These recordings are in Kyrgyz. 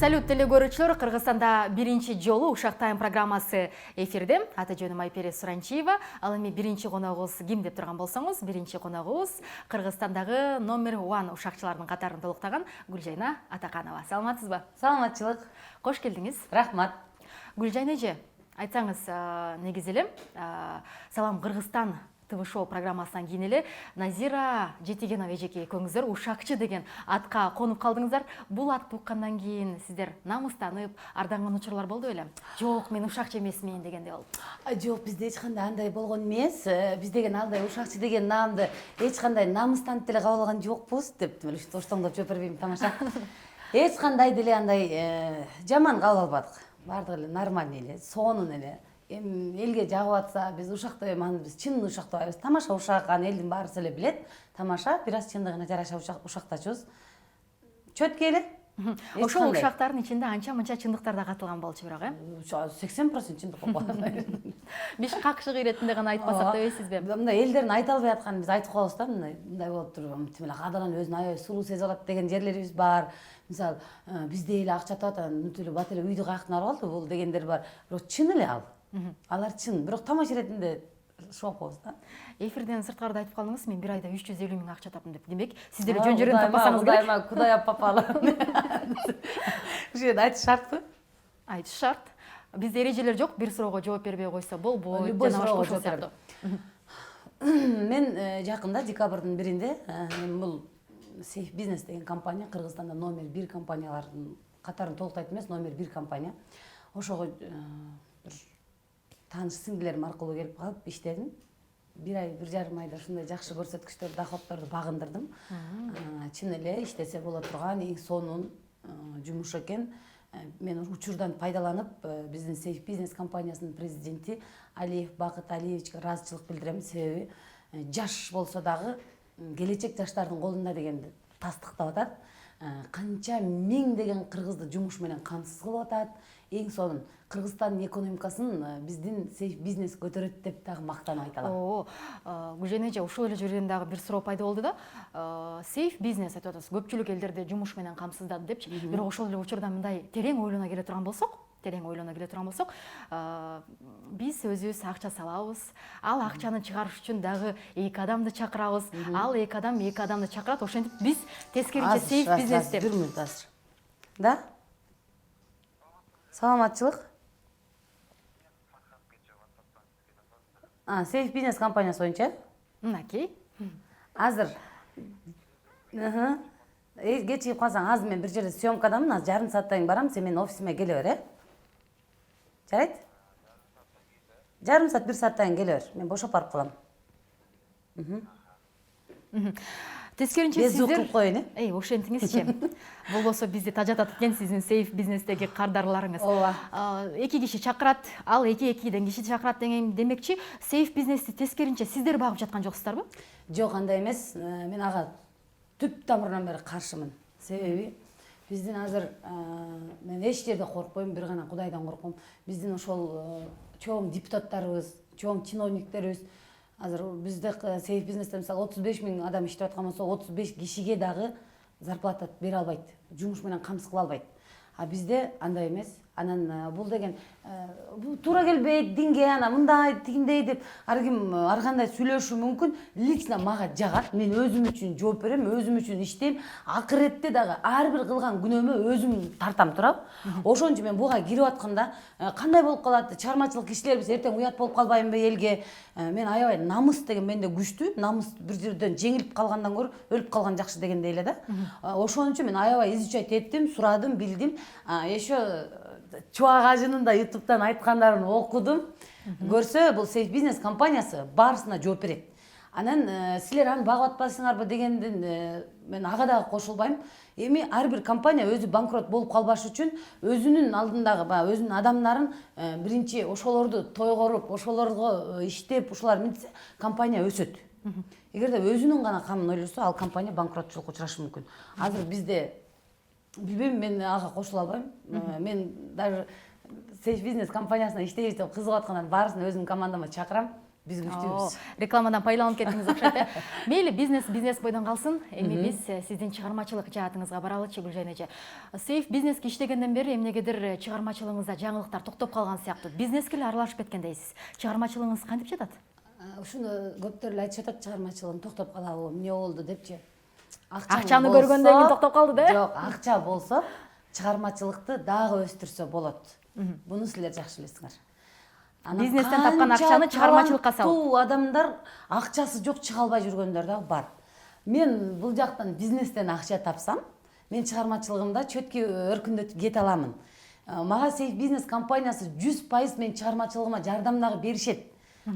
Салют, телегөрүүчүлөр, Кыргызстанда биринчи жолу Ушак Тайм программасы эфирде. Аты жөнүм Айперес Суранчиева. Ал эми биринчи коногубуз ким деп турган болсоңуз, биринчи коногубуз Кыргызстандагы номер 1 ушакчылардын катарын толуктаган Гүлжайна Атаканова. Саламатсызбы? Саламатчылык. Кош келдиңиз. Рахмат. Гүлжайна эже, айтсаңыз, негизи эле Салам Кыргызстан ТВ-шоу программасынан кийин эле Назира Жетигенова эжеке экөөңүздөр ушакчы деген атка конуп калдыңыздар. Бул атты уккандан кийин сиздер намыстанып, арданган учурлар болду беле? Жок, мен ушакчы эмесмин дегендей болду. Жок, бизде эч кандай андай болгон эмес. Биз деген андай ушакчы деген наамды эч кандай намыстанып деле кабыл алган жокпуз деп оштоңдоп жооп бербейм, тамаша. Эч кандай деле андай жаман кабыл албадык. Бардыгы эле нормальный эле, сонун эле. Элге жагып атса, биз ушакта біз чын ушактабайбыз. Тамаша ушак, аны элдин баарысы эле билет. Тамаша, бир аз чындыгына жараша ушактачубуз. Чөткө эле. Ошол ушактардын ичинде анча-мынча чындыктар да катылган болчу бирок, 80% чындык болот. Биз какшык иретинде гана айтпасак дебейсизби? Мындай элдердин айта албай атканын биз айтып коебуз да, мындай болуп туруп, тим эле кадыран өзүн аябай сулуу сезип алат деген жерлерибиз бар. Мисалы, бизде эле акча табат, нүтүлү бат эле үйдү каяктан алып алды бул дегендер бар. Бирок чын эле ал. Алар чын, бирок тамаша иретинде шок болобуз да. Эфирден сырткарда айтып калдыңыз, мен бир айда 350 миң акча таптым деп. Демек, сиздер жөн жерин таппасаңыз керек. Кудайма, Кудай папалы. Ушул айтыш шартпы? Айтыш шарт. Бизде эрежелер жок, бир суроого жооп бербей койсо болбойт. Любой суроого жооп берем. Мен жакында декабрдын 1-inde бул Safe Business деген компания Кыргызстанда номер 1 компаниялардын катарын толуктайт эмес, номер 1 компания. Ошого бир тааныш сиңдилерим аркылуу келип калып иштедим. 1 ай, 1,5 айда ушундай жакшы көрсөткүчтөр, доходторду багындырдым. Чын эле иштесе боло турган эң сонун жумуш экен. Мен учурдан пайдаланып, биздин Safe Business компаниясынын президенти Алиев Бакыт Алиевичке ыраазычылык билдирем. Себеби жаш болсо дагы келечек жаштардын колунда дегенди тастыктап атат. Канча миң деген кыргызды жумуш менен камсыз кылып атат. Эң сонун Кыргызстандын экономикасын биздин Safe Business көтөрөт деп дагы мактанып айта алам. Гүлжайна эже, ушул эле жерден дагы бир суроо пайда болду да. Safe Business айтып атасыз, көпчүлүк элдерде жумуш менен камсыздады депчи. Бирок ошол эле учурда мындай терең ойлоно келе турган болсок, биз өзүбүз акча салабыз, ал акчаны чыгарыш үчүн дагы 2 адамды чакырабыз, ал 2 адамды чакырат, ошентип биз тескеринче Safe Business деп. 1 мүнөт азыр. Да? Саламатчылык. Safe Business компаниясы боюнча. Мынакей. Азыр. Кечигип калсаң, азыр мен бир жерде съемкадамын, азыр жарым сааттан кийин барам, сен менин офисиме келе бер, Жарайт? Жарым саат, 1 сааттан кийин келе бер. Мен бошоп барып калам. Тескеринче сиздер кылып коеюн, ошентиңизчи. Болбосо бизди тажатат экен сиздин Safe Business'теги кардарларыңыз. Ооба. 2 киши чакырат, ал 2-2ден киши чакырат демекчи, Safe Business'ти тескеринче сиздер багып жаткан жоксуздарбы? Жок, андай эмес. Мен ага түп тамырынан бери каршымын. Себеби биздин азыр мен эч жерде коркпойм, бир гана Кудайдан корком. Биздин ошол чоң депутаттарыбыз, чоң чиновниктерибиз азыр бизде Safe Business'те мисалы 35 миң адам иштеп аткан болсо, 35 кишиге дагы зарплата бере албайт, жумуш менен камсыз кыла албайт. А бизде андай эмес. Анан бул деген бул туура келбейт, динге ана мындай, тигиндей деп ар ким ар кандай сүйлөшүшү мүмкүн. Лично мага жагат. Мен өзүм үчүн жооп берем, өзүм үчүн иштейм. Акыретте дагы ар бир кылган күнөөмө өзүм тартам турап. Ошон үчүн мен буга кирип атканда кандай болуп калат? Чармачылык кишилербиз эртең уят болуп калбайбынбы элге? Мен аябай намыс деген менде күчтүү. Намыс бир жерден жеңилип калгандан көрө өлүп калган жакшы дегендей эле да. Ошон үчүн мен аябай изучать эттим, сурадым, билдим. Еще Чубак ажынын да YouTube'дан айткандарын окудум. Көрсө, бул Safe Business компаниясы баарысына жооп берет. Анан силер аны багып атпайсыңарбы дегенден мен ага дагы кошулбайм. Эми ар бир компания өзү банкрот болуп калбаш үчүн өзүнүн алдындагы, өзүнүн адамдарын биринчи ошолорду тойгоруп, ошолорго иштеп, ушулар минтсе, компания өсөт. Эгерде өзүнүн гана камын ойлосо, ал компания банкротчулукка учурашы мүмкүн. Азыр бизде билбейм, мен ага кошула албайм. Мен даже Safe Business компаниясына иштейбиз деп кызыгып аткандар баарысын өзүмдүн командама чакырам. биз күчтүүбүз. Рекламадан пайдаланып кеттиңиз окшойт. Мейли, бизнес бойдон калсын. Эми биз сиздин чыгармачылык жаатыңызга баралычы, Гүлжан эже. Сыйыф бизнеске иштегенден бери эмнегедир чыгармачылыгыңызда жаңылыктар токтоп калган сыяктуу. Бизнеске эле аралашып кеткендейсиз. Чыгармачылыгыңыз кантип жатат? Ушуну көптөр эле айтышып атат, чыгармачылыгым токтоп калабы, эмне болду депчи. Акчаны көргөндөн кийин токтоп калды да? Жок, акча болсо чыгармачылыкты дагы өстүрсө болот. Буну силер жакшы билесиңер. Бизнестен тапкан акчаны чыгармачылыкка салып. Таланттуу адамдар акчасы жок чыга албай жүргөндөр да бар. Мен бул жактан бизнестен акча тапсам, мен чыгармачылыгымда чөткү өркүндөтүп кете аламын. Мага Сейф бизнес компаниясы 100% мен чыгармачылыгыма жардам дагы беришет.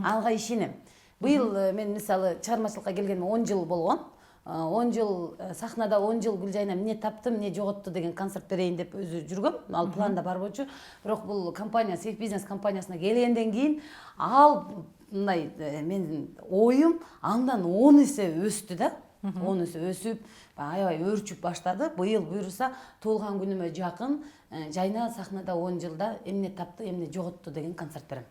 Алга ишенем. Быйыл мен мисалы чыгармачылыкка келгениме 10 жыл болгон. 10 жыл сахнада 10 жыл Гүлжайна эмне таптым, эмне жоготту деген концерт берейин деп өзү жүргөм. Ал планда бар болчу. Бирок бул компания Сейф бизнес компаниясына келгенден кийин ал мындай менин оюм андан 10 эсе өстү да. 10 эсе өсүп, аябай өрчүп баштады. Быйыл буюрса туулган күнүмө жакын жайна сахнада 10 жылда эмне тапты, эмне жоготту деген концерт берем.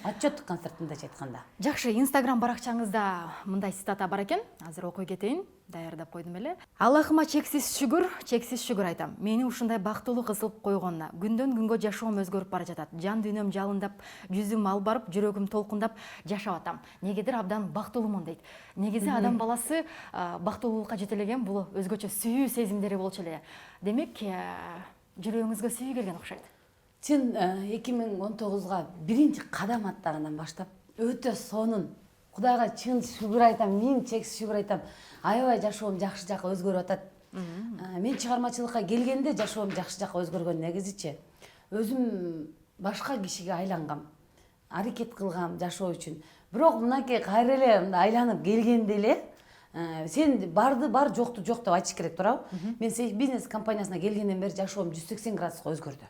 Отчеттик концертиндечи айтканда. Жакшы, Instagram баракчаңызда мындай цитата бар экен. Азыр окуй кетейин, даярдап койдум эле. Аллахыма чексиз шүгүр айтам. Мени ушундай бактылуу кыз кылып койгонуна. Күндөн күнгө жашоом өзгөрүп бара жатат. Жан дүйнөм жалындап, жүзүм албарып, жүрөгүм толкундап жашап атам. Негедир абдан бактылуумун дейт. Негизи адам баласы бактылуулукка жете элеген бул өзгөчө сүйүү сезимдери болчу эле. Демек, жүрөгүңүзгө сүйүү келген окшойт. Чын 2019-га биринчи кадам аттагандан баштап өтө сонун. Кудайга чын шүгүр айтам, миң чексиз шүгүр айтам. Аябай жашоом жакшы жакка өзгөрүп атат. Мен чыгармачылыкка келгенде жашоом жакшы жакка өзгөргөн негизичи. Өзүм башка кишиге айлангам. Аракет кылгам жашоо үчүн. Бирок мынакей кайра эле айланып келгенде эле сен барды бар, жокту жок деп айтыш керек туурабы? Мен Сейф бизнес компаниясына келгенден бери жашоом 180 градуска өзгөрдү.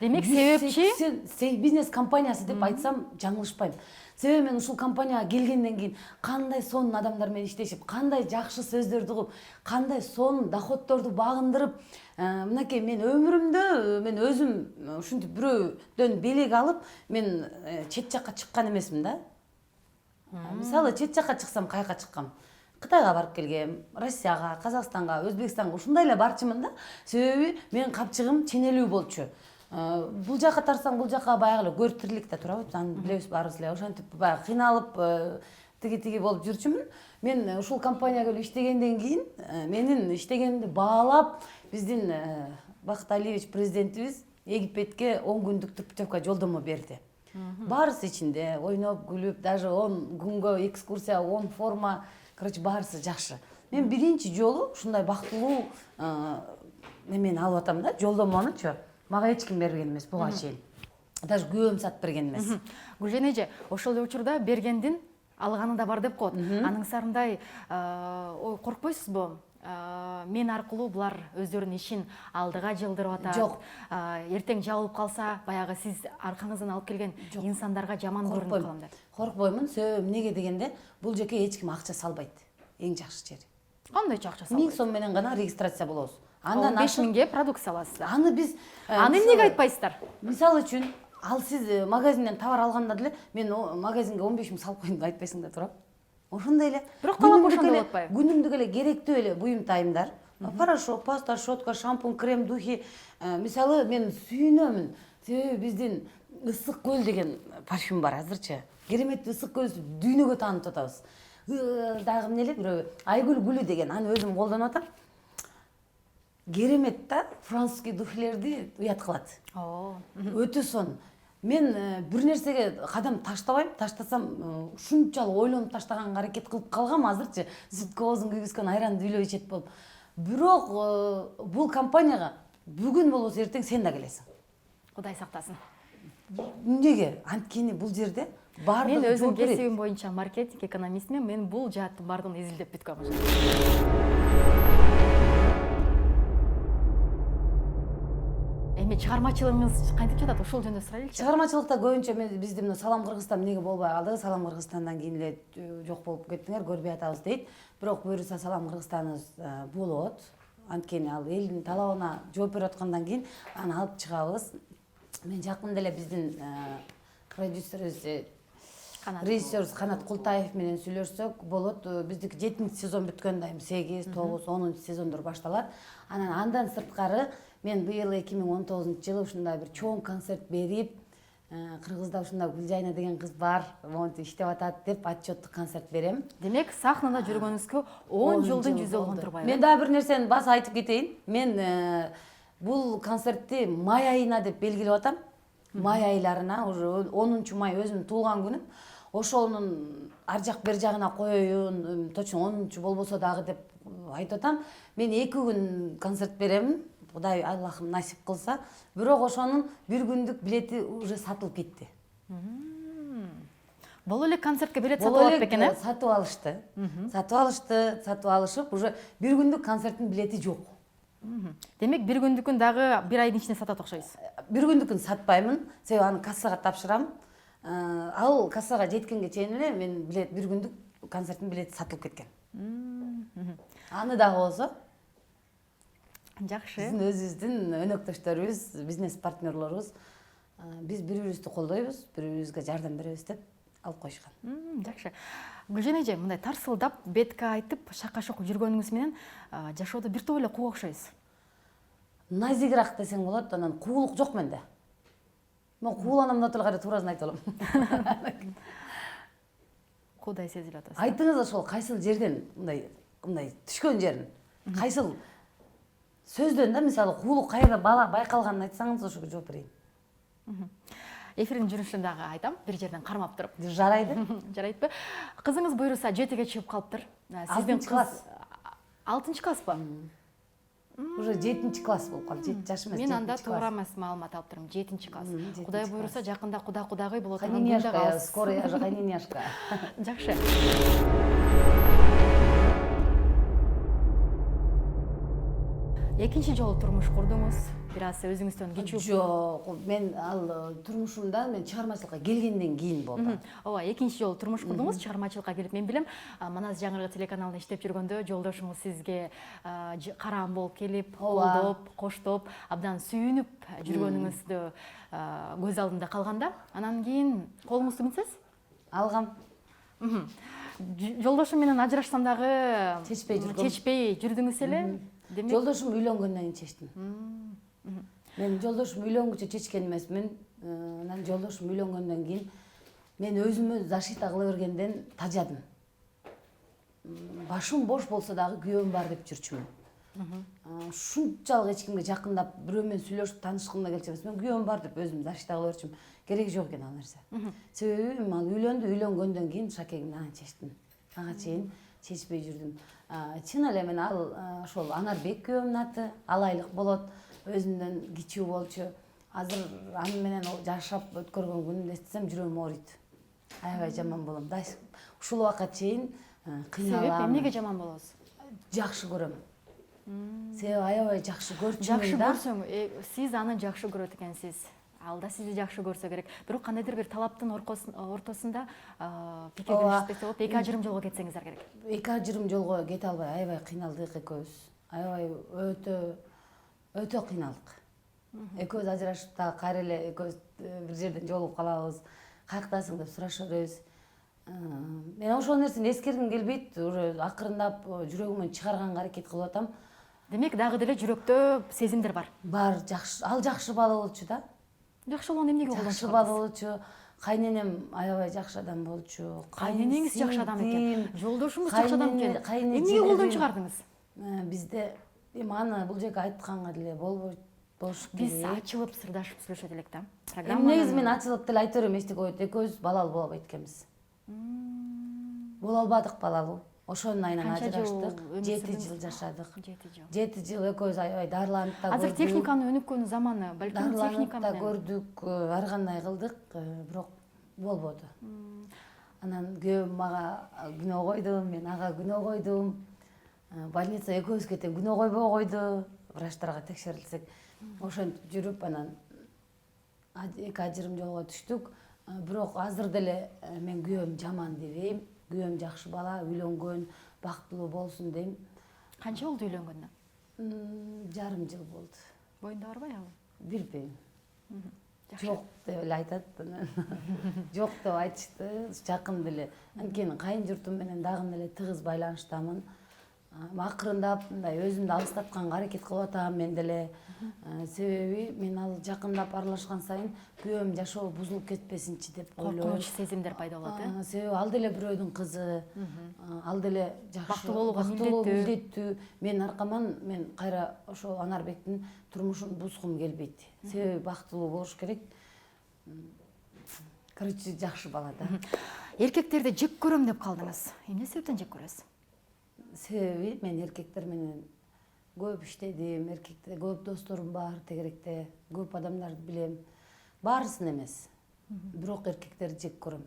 Демек, себепчи Сейф бизнес компаниясы деп айтсам жаңылышпайм. Себеби мен ушул компанияга келгенден кийин кандай сонун адамдар менен иштешип, кандай жакшы сөздөрдү угуп, кандай сонун доходдорду багындырып, мынакей мен өмүрүмдө мен өзүм ушинтип бирөөдөн белек алып, мен чет жакка чыккан эмесмин да. Мисалы чет жакка чыксам каяка чыккам? Кытайга барып келгем, Россияга, Казакстанга, Өзбекстанга ушундай эле барчымын да. Себеби мен капчыгым ченелүү болчу. Бул жака тарсаң, бул жака баягы эле көр тирилик да туурабы? Аны билебиз баарыбыз эле. Ошентип баягы кыйналып, тиги болуп жүрчүмүн. Мен ушул компанияга келип иштегенден кийин менин иштегенимди баалап, биздин Бакыт Алиевич президентибиз Египетке 10 күндүк путевка жолдомо берди. Баарысы ичинде ойноп, күлүп, даже 10 күнгө экскурсия, 10 форма, короче, баарысы жакшы. Мен биринчи жолу ушундай бактылуу немени алып атам да, жолдомонучу. Мага эч ким берген эмес буга чейин. Даже күйөөм сатып берген эмес. Гүлжан эже, ошол учурда бергендин алганы да бар деп коет. Анын сарындай коркпойсузбу? Мен аркылуу булар өздөрүнүн ишин алдыга жылдырып атат. Жок. Эртең жабылып калса, баягы сиз аркаңыздан алып келген инсандарга жаман көрүнүп калам деп. Коркпоймун. Себеби эмнеге дегенде, бул жеке эч ким акча салбайт. Эң жакшы жери. Кандайча акча салбайт? 1000 сом менен гана регистрация болобуз. 15 миңге продукция аласыздар. Аны биз Аны эмнеге айтпайсыздар? Мисалы үчүн, ал сиз магазинден товар алганда деле, мен магазинге 15 миң салып коюм деп айтпайсың да туурабы? Ошондой эле. Бирок талап ошондой болуп атпайбы? Күнүмдүк эле керектүү эле буюм тайымдар. Порошок, паста, щетка, шампунь, крем, духи. Мисалы мен сүйүнөмүн. Себеби биздин Ысык көл деген парфюм бар азырчы. Кереметтүү Ысык көл дүйнөгө таанытып атабыз. Дагы эмне эле бирөө Айгүл гүлү деген, аны өзүм колдонуп атам. Керемет да, французский духилерди уят кылат. Өтө сонун. Мен бир нерсеге кадам таштабайм, таштасам ушунчалык ойлонуп таштаганга аракет кылып калгам азырчы. Сүт коозун күйгүзгөн айранды үйлөп ичет болуп. Бирок бул компанияга бүгүн болбосо эртең сен да келесиң. Кудай сактасын. Эмнеге? Анткени бул жерде баардыгы Мен өзүм жооп берет. кесибим боюнча маркетинг экономистмин, мен бул жааттын бардыгын изилдеп бүткөм. Эми чыгармачылыгыңыз кантип жатат? Ошол жөнүндө сурайлычы. Чыгармачылыкта көбүнчө биздин мына Салам Кыргызстан эмнеге болбой калды? Салам Кыргызстандан кийин эле жок болуп кеттиңер, көрбөй атабыз дейт. Бирок буюрса Салам Кыргызстаныбыз болот. Анткени ал элдин талабына жооп берип аткандан кийин аны алып чыгабыз. Мен жакында эле биздин продюсерибиз режиссерибиз Канат Култаев менен сүйлөшсөк болот. Биздики 7 сезон бүткөн дайым 8, 9, 10 сезондор башталат. Андан сырткары мен быйыл 2019 жылы ушундай бир чоң концерт берип, Кыргызда ушундай Гүлжайна деген кыз бар, монтип иштеп атат деп отчеттук концерт берем. Демек сахнада жүргөнүзгө 10 жылдын жүзү болгон турбайбы? Мен дагы бир нерсени басып айтып кетейин. Мен бул концертти май айына деп белгилеп атам. Май айларына, уже 10 май өзүмдүн туулган күнүм. Ошонун ар жак бер жагына коеюн, точно 10 болбосо дагы деп айтып атам. Мен 2 күн концерт берем. Кудай Аллахым насип кылса, бирок ошонун бир күндүк билети уже сатылып кетти. Бул эле концертке билет сатып алып бекен, э? Сатып алышты. Сатып алышып, уже бир күндүк концерттин билети жок. Демек бир күндүкүн дагы бир айдын ичинде сатат окшойсуз. Бир күндүкүн сатпаймын, себеби аны кассага тапшырам. Ал кассага жеткенге чейин эле мен билет бир күндүк концерттин билети сатылып кеткен. Аны дагы болсо Жакшы. биздин өзүбүздүн өнөктөштөрүбүз, бизнес партнерлорубуз биз бири-бирибизди колдойбуз, бири-бирибизге жардам беребиз деп алып коюшкан. Жакшы. Гүлжан эже, мындай тарсылдап, бетке айтып, шака-шок жүргөнүңүз менен жашоодо бир топ эле куу окшойсуз. Назигирак десең болот, анан куулук жок менде. Мен кууланам да эле туурасын айта алам. Куудай сезилип атасыз. Айтыңыз ошол кайсыл жерден мындай түшкөн жерин. Кайсыл сөздөн да мисалы куулук кайерде бала байкалганын айтсаңыз ошого жооп берейин. Эфирдин жүрүшүндагы айтам, бир жерден кармап туруп. Жарайды. Жарайтпы? Кызыңыз буйруса 7ге чыгып калыптыр. Сиздин класс. 6-класспы? Уже 7-класс болуп калды. 7 жаш эмес. Мен анда туура эмес маалымат алып турмун. 7-класс. Кудай буйруса жакында кудагый болот. Кайниняшка, скоро я же кайниняшка. Жакшы. Экинчи жолу турмуш курдуңуз. Бир аз өзүңүздөн кичүү. Жок, мен ал турмушумда мен чыгармачылыкка келгенден кийин болду. Ооба, экинчи жолу турмуш курдуңуз, чыгармачылыкка келип. Мен билем, Манас жаңырыгы телеканалында иштеп жүргөндө жолдошуңуз сизге караам болуп келип, колдоп, коштоп, абдан сүйүнүп жүргөнүңүздү көз алдымда калганда, анан кийин колуңузду күнсөз? Алгам. Жолдошум менен ажырашсам дагы чечпей жүрдүңүз эле? Жолдошум үйлөнгөндөн кийин чечтим. Мен жолдошум үйлөнгүчө чечкен эмесмин. Анан жолдошум үйлөнгөндөн кийин мен өзүмө защита кыла бергенден тажадым. Башым бош болсо дагы күйөөм бар деп жүрчүмүн. Ушунчалык эч кимге жакындап, бирөө менен сүйлөшүп таанышкым да келчү эмес. Мен күйөөм бар деп өзүм защита кыла берчүмүн. Кереги жок экен ал нерсе. Себеби ал үйлөнгөндөн кийин шакегимди анан чечтим. Ага чейин чечпей жүрдүм. Чын эле мен ал ошол Анарбек күйөөмдүн аты, алайлык болот. Өзүмдөн кичүү болчу. Азыр аны менен жашап өткөргөн күнүмдү эстесем жүрөгүм ооруйт. Аябай жаман болом. Ушул убакка чейин кыйналам. Себеп эмнеге жаман болосуз? Жакшы көрөм. Себеби аябай жакшы көрчүмүн да. Жакшы көрсөң, сиз аны жакшы көрөт экенсиз. Ал да сизди жакшы көрсө керек. Бирок кандайдыр бир талаптын ортосунда пикир беришпесе болуп, 2 ажырым жолго кетсеңиздер керек. 2 ажырым жолго кете албай аябай кыйналдык экөөбүз. Аябай өтө кыйналдык. Экөөбүз ажырашып та кайра эле экөөбүз бир жерден жолугуп калабыз. Каяктасың деп сурашып беребиз. Мен ошол нерсени эскергим келбейт. Уже акырындап жүрөгүмөн чыгарганга аракет кылып атам. Демек дагы деле жүрөктө сезимдер бар. Бар, жакшы. Ал жакшы бала болчу да. Жакшы болгону эмнеге колдон Жакшы бала болчу. Кайненем аябай жакшы адам болчу. Кайненеңиз жакшы адам экен. Жолдошуңуз жакшы адам экен. Эмнеге колдон чыгардыңыз? Бизде аны бул жерге айтканга деле болбойт. Биз ачылып сырдашып сүйлөшөт элек да. Негизи мен ачылып деле айта берем, эчтеке болбойт. Экөөбүз балалуу боло албайт экенбиз. Боло албадык балалуу. Ошонун айынан ажыраштык. 7 жыл жашадык. 7 жыл экөөбүз аябай дарыланып да көрдүк. Азыр техниканын өнүккөн заманы, балким техника менен. Көрдүк, ар кандай кылдык, бирок болбоду. Анан күйөөм мага күнөө койду, мен ага күнөө койдум. Больница экөөбүзгө тең күнөө койбой койду. Врачтарга текшерилсек, ошентип жүрүп анан 2 ажырым жолго түштүк. Бирок азыр деле мен күйөөм жаман дебейм. Күйөөм жакшы бала, үйлөнгөн, бактылуу болсун дейм. Канча болду үйлөнгөнүнө? 1,5 жыл болду. Боюнда барбайбы? Билбейм. жок деп эле айтат. Жок деп айтышты, жакын деле. Анткени кайын журтум менен дагы эле тыгыз байланыштамын. Акырындап мындай өзүмдү алыстатканга аракет кылып атам мен деле. Себеби мен ал жакындап аралашкан сайын күйөөм жашоо бузулуп кетпесинчи деп ойлойм. Коркунуч сезимдер пайда болот, Себеби ал деле бирөөдүн кызы, ал деле жакшы бактылуу болууга милдеттүү. Мен аркаман мен кайра ошо Анарбектин турмушун бузгум келбейт. Себеби бактылуу болуш керек. Короче, жакшы бала да. Эркектерди жек көрөм деп калдыңыз. Эмне себептен жек көрөсүз? Себеби мен эркектер менен көп иштедим, эркектер көп досторум бар тегеректе, көп адамдарды билем. Баарысын эмес. Бирок эркектерди жек көрөм.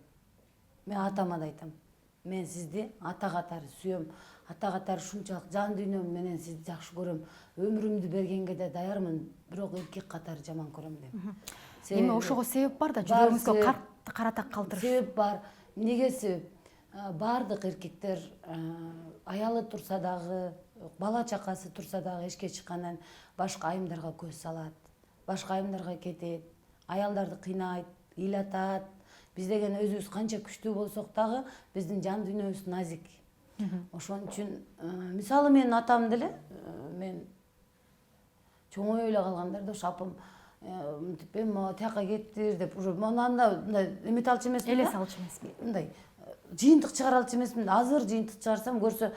Мен атама да айтам. Мен сизди ата катары сүйөм. Ата катары ушунчалык жан дүйнөм менен сизди жакшы көрөм. Өмүрүмдү бергенге да даярмын, бирок эркек катары жаман көрөм дейм. Эми ошого себеп бар да, жүрөгүңүзгө карата калтырыш. Себеп бар. Эмнеге себеп? Бардык эркектер аялы турса дагы, бала чакасы турса дагы эшикке чыккандан башка айымдарга көз салат, башка айымдарга кетет, аялдарды кыйнайт, ыйлатат. Биз деген өзүбүз канча күчтүү болсок дагы биздин жан дүйнөбүз назик. Ошон үчүн мисалы менин атам деле мен чоңой эле калганда ошо апам мынтип тияка кеттир деп уже анда мындай эмете алчу эмесмин. Эле салчу эмесмин. Мындай жыйынтык чыгара алчу эмесмин. Азыр жыйынтык чыгарсам көрсө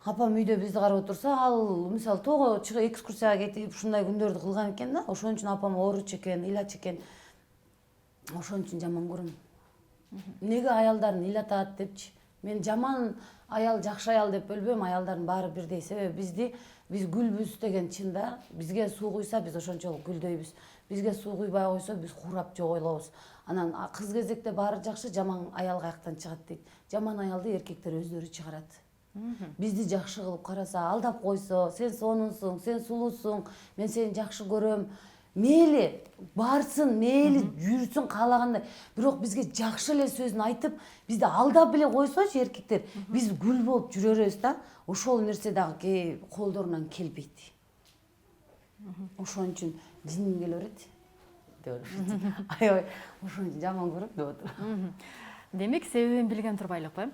апам үйдө бизди карап отурса, ал мисалы тоого чыгып экскурсияга кетип ушундай күндөрдү кылган экен да. Ошон үчүн апам ооручу экен, ыйлачу экен. Ошон үчүн жаман көрөм. Эмнеге аялдарын ыйлатат депчи. Мен жаман аял, жакшы аял деп бөлбөйм, аялдардын баары бирдей. Себеби биз гүлбүз деген чында. Бизге суу куйса биз ошончолук гүлдөйбүз. Бизге суу куйбай койсо биз курап жоголобуз. Анан кыз кезекте баары жакшы, жаман аял каяктан чыгат дейт. Жаман аялды эркектер өздөрү чыгарат. Бизди жакшы кылып караса, алдап койсо, сен сонунсуң, сен сулуусуң, мен сени жакшы көрөм. Мейли барсын, мейли жүрсүн каалагандай. Бирок бизге жакшы эле сөзүн айтып, бизди алдап эле койсочу эркектер, биз гүл болуп жүрө беребиз да. Ошол нерсе дагы колдорунан келбейт. Ошон үчүн жингим келе берет деп ойлойм. Аябай ошон үчүн жаман көрөм деп отурам. Демек, себебин билген турбайлыкпы?